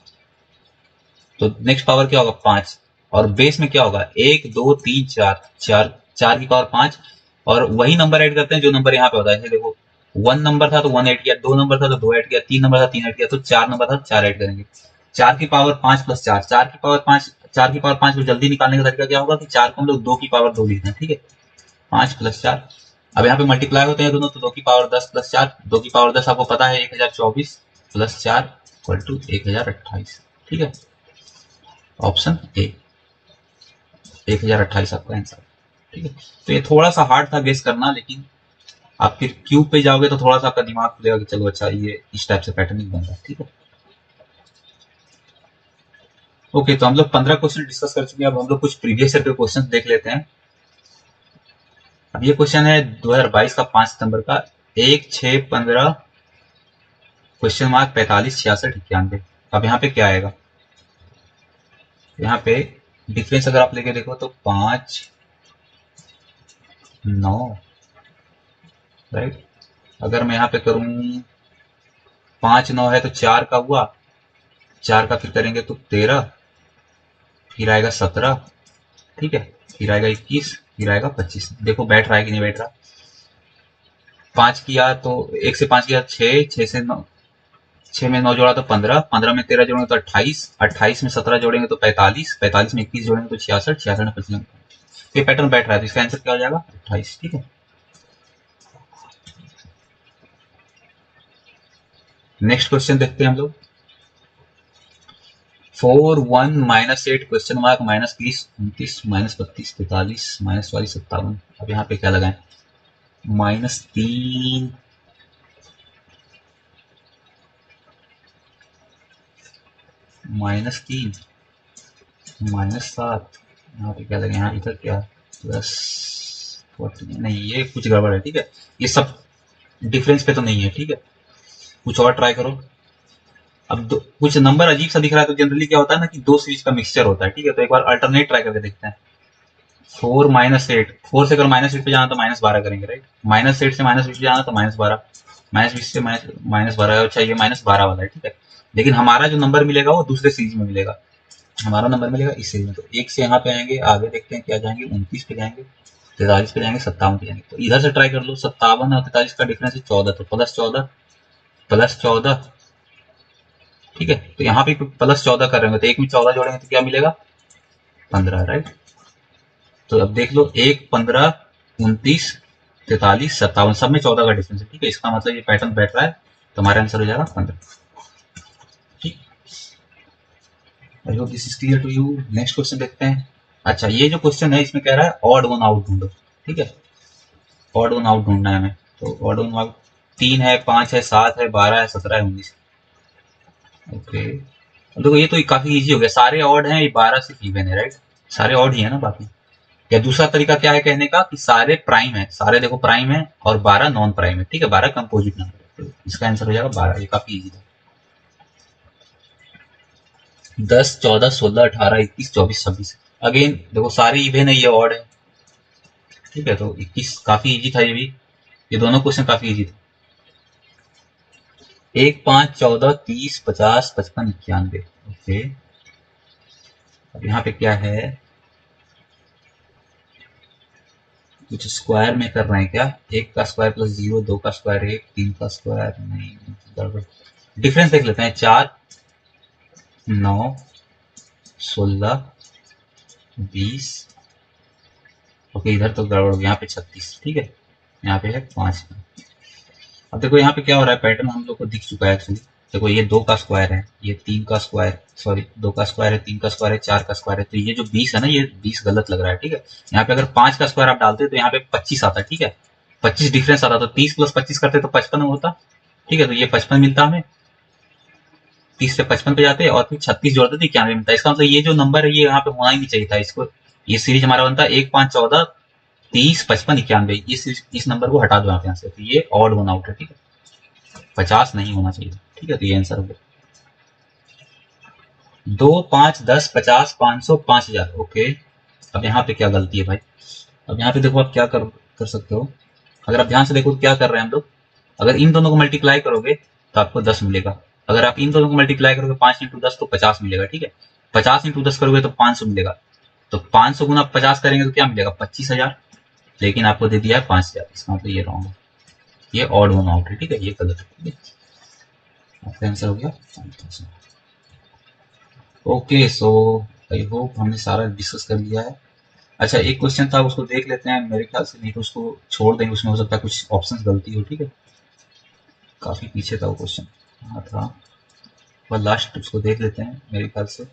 तो नेक्स्ट पावर क्या होगा, 5, और बेस में क्या होगा, 1 2 3 4, 4 की पावर 5, और वही नंबर ऐड करते हैं जो नंबर यहाँ पे होता है। देखो 1 नंबर था तो 1 ऐड किया, 2 नंबर था तो 2 ऐड किया, 3 नंबर था 3 ऐड किया, तो 4 नंबर था तो 4 ऐड करेंगे। 4 की पावर 5 प्लस 4, 4 की पावर 5, 4 की पावर 5 को जल्दी निकालने का तरीका क्या होगा कि 4 को हम लोग 2 की पावर 2 लिखते हैं, ठीक है। 5 प्लस 4, अब यहाँ पे मल्टीप्लाई होते हैं दोनों, तो 2 की पावर 10 प्लस 4, 2 की पावर 10 आपको पता है 1024 प्लस 4 इक्वल टू 1028, ठीक है। ऑप्शन ए 1028 आपका आंसर, ठीक है। तो ये थोड़ा सा हार्ड था गेस करना, लेकिन आप फिर क्यूब पे जाओगे तो थोड़ा सा आपका दिमाग खुलेगा कि चलो अच्छा ये इस टाइप से पैटर्न ही बन रहा है, ठीक है। ओके, तो हम लोग 15 क्वेश्चन डिस्कस कर चुके हैं, अब हम लोग कुछ प्रीवियस ईयर के क्वेश्चन देख लेते हैं। अब ये क्वेश्चन है 2022 का 5 सितंबर का, 1 6 15 क्वेश्चन मार्क 45 66 91। अब यहाँ पे क्या आएगा, यहाँ पे डिफरेंस अगर आप लेके देखो तो 5 9, राइट। अगर मैं यहाँ पे करूँ 5 9 है तो 4 का हुआ, 4 का फिर करेंगे तो 13, फिर आएगा 17, ठीक है, फिर आएगा 21, फिर आएगा 25। देखो बैठ रहा है कि नहीं बैठ रहा। 5 किया तो 1 से 5 किया 6, 6 से 9, 6 में 9 जोड़ा तो 15, 15 में 13 जोड़ेंगे तो 28, 28 में 17 जोड़ेंगे तो 45, 45 में 21 जोड़ेंगे तो 66, 66 में 25। ये पैटर्न बैठ रहा है तो इसका आंसर क्या हो जाएगा 28, ठीक है। नेक्स्ट क्वेश्चन देखते हैं हम लोग। 4 1 -8 क्वेश्चन मार्क -30 29 -32 43 -44 57। अब यहाँ पे क्या लगाएं, -3 -3 -7। यहाँ पे क्या लगे, यहाँ इधर क्या +40, नहीं ये कुछ गड़बड़ है, ठीक है। ये सब डिफरेंस पे तो नहीं है, ठीक है। कुछ और ट्राई करो। अब कुछ नंबर अजीब सा दिख रहा है तो जनरली क्या होता है ना कि दो सीरीज का मिक्सचर होता है, ठीक है। तो एक बार अल्टरनेट ट्राई करके देखते हैं। 4 -8, 4 से अगर -8 पे जाना तो -12 करेंगे, राइट। -8 से -20 पे जाना तो -12, -20 से -12। अच्छा ये -12 वाला है, ठीक है। लेकिन हमारा जो नंबर मिलेगा वो दूसरे सीरीज में मिलेगा, हमारा नंबर मिलेगा इस सीरीज में। तो एक से यहाँ पे आएंगे, आगे देखते हैं क्या जाएंगे, 29 पे जाएंगे, 43 पे जाएंगे, 57 पे जाएंगे। तो इधर से ट्राई कर लो, 57 और 43 का डिफरेंस है 14, तो +14 +14, ठीक है। तो यहाँ पे +14 कर रहे हैं तो एक में 14 जोड़ेंगे तो क्या मिलेगा 15, राइट। तो अब देख लो 1 15 29 43 57 सब में 14 का डिफरेंस है, ठीक है। इसका मतलब ये पैटर्न बैठ रहा है तो हमारा आंसर हो जाएगा 15, ठीक। I hope this is clear to you. Next question देखते हैं। अच्छा ये जो क्वेश्चन है इसमें कह रहा है ऑड वन आउट ढूंढो, ठीक है। ऑड वन आउट ढूंढना है हमें। तो ऑड वन आउट 3 है 5 है 7 है 12 है 17 है 19। ओके देखो ये तो काफी इजी हो गया, सारे ऑड हैं, ये 12 सिर्फ इवन है, राइट। सारे ऑड ही है ना बाकी। या दूसरा तरीका क्या है कहने का कि सारे प्राइम है, सारे देखो प्राइम है और 12 नॉन प्राइम है, ठीक है। 12 कंपोजिट नंबर है तो इसका आंसर हो जाएगा 12। ये काफी इजी था। 10 14 16 18 21 24 26। अगेन देखो सारे इवन है, ये ऑड है, ठीक है। तो 21 काफी इजी था ये भी, ये दोनों क्वेश्चन काफी इजी थे। 1 5 14 30 50 55 91। ओके अब यहाँ पे क्या है, कुछ स्क्वायर में कर रहे हैं क्या। 1 का स्क्वायर +0, 2 का स्क्वायर 1, 3 का स्क्वायर नहीं, गड़बड़। डिफरेंस देख लेते हैं, 4 9 16 20। ओके इधर तो गड़बड़ हो गया, यहाँ पे 36, ठीक है। यहाँ पे है 5। अब देखो यहाँ पे क्या हो रहा है, पैटर्न हम लोग को दिख चुका है एक्चुअली। देखो ये 2 का स्क्वायर है, ये 3 का स्क्वायर, सॉरी 2 का स्क्वायर है, 3 का स्क्वायर है, 4 का स्क्वायर है। तो ये जो 20 है ना, ये 20 गलत लग रहा है, ठीक है। यहाँ पे अगर 5 का स्क्वायर आप डालते तो यहाँ पे 25 आता, ठीक है। 25 डिफरेंस आता, तो 30 + 25 करते तो 55 होता, ठीक है। तो ये 55 मिलता हमें, 30 से 55 पे जाते और फिर 36 जोड़ते थे 91 मिलता। इसका मतलब ये जो नंबर है ये यहाँ पे होना ही नहीं चाहिए था। इसको ये सीरीज हमारा बनता है 1 5 14 30 55 91। इस नंबर को हटा दो यहाँ से, तो ये ऑड वन आउट है, ठीक है। 50 नहीं होना चाहिए, ठीक है। तो ये आंसर हो गया 2 5 10 50 500 5000। ओके अब यहाँ पे क्या गलती है भाई। अब यहाँ पे देखो आप क्या कर सकते हो। अगर आप ध्यान से देखो तो क्या कर रहे हैं हम लोग, अगर इन दोनों को मल्टीप्लाई करोगे तो आपको 10 मिलेगा। अगर आप इन दोनों को मल्टीप्लाई करोगे 5 × 10 तो 50 मिलेगा, ठीक है। 50 × 10 करोगे तो 500 मिलेगा। तो 500 गुना 50 करेंगे तो क्या मिलेगा 25,000। लेकिन आपको दे दिया है 5,000, इसका मतलब ये रॉन्ग है, ये ऑड वन आउट है, ठीक है। ये गलत है, ठीक है। आपका आंसर हो गया 5,000। ओके सो आई होप हमने सारा डिस्कस कर लिया है। अच्छा एक क्वेश्चन था उसको देख लेते हैं, मेरे ख्याल से नहीं तो उसको छोड़ देंगे, उसमें हो सकता है कुछ ऑप्शन गलती हो, ठीक है। काफी पीछे था वो क्वेश्चन, कहाँ था वह, लास्ट उसको देख लेते हैं मेरे ख्याल से।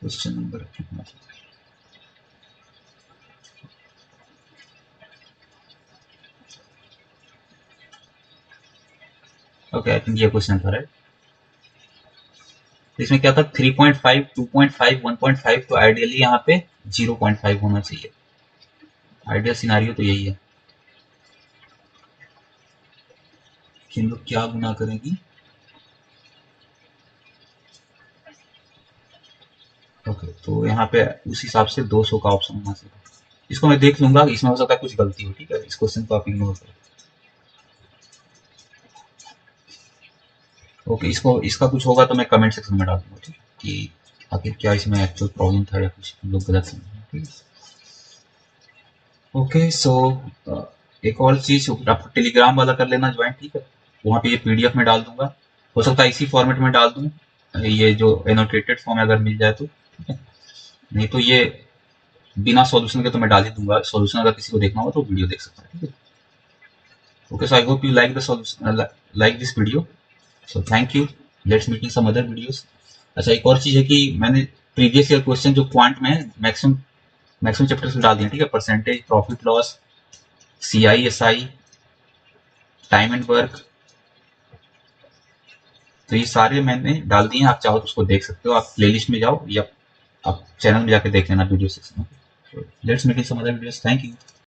क्वेश्चन नंबर कितना था, ओके आई थिंक ये क्वेश्चन था, राइट। इसमें क्या था 3.5 2.5 1.5, तो आइडियली यहाँ पे 0.5 होना चाहिए। आइडियल सिनारियो तो यही है। कि हम लोग क्या गुना करेंगी। ओके, तो यहाँ पे उस हिसाब से 200 का ऑप्शन होना चाहिए। इसको मैं देख लूंगा, इसमें हो सकता है कुछ गलती हो, ठीक है, इस क्वेश्चन को आप इग्नोर करो। ओके, इसको इसका कुछ होगा तो मैं कमेंट सेक्शन में डाल दूंगा, ठीक है, कि आखिर क्या इसमें एक्चुअल प्रॉब्लम था या कुछ हम लोग गलत समझे, ठीक है। ओके, सो एक और चीज, आपको टेलीग्राम वाला कर लेना ज्वाइन, ठीक है। वहाँ पे ये पीडीएफ में डाल दूंगा, हो सकता है इसी फॉर्मेट में डाल दूं, ये जो एनोटेटेड फॉर्म अगर मिल जाए तो, ठीक है। नहीं तो ये बिना सॉल्यूशन के तो मैं डाल ही दूंगा, सॉल्यूशन अगर किसी को देखना हो तो वीडियो देख सकता है, ठीक है। Okay, so I hope you like the solution, like this video, so thank you, let's meet in some other videos. अच्छा, एक और चीज है कि मैंने प्रीवियस ईयर क्वेश्चन जो क्वांट में है मैक्सिमम मैक्सिमम चैप्टर्स में डाल दिए, ठीक है, percentage, profit loss, CISI, time and work, तो ये सारे मैंने डाल दिए हैं। आप चाहो तो उसको देख सकते हो, आप प्लेलिस्ट में जाओ या आप चैनल में जाके देख लेना वीडियो सेक्शन में। Let's meet in some other videos, thank you.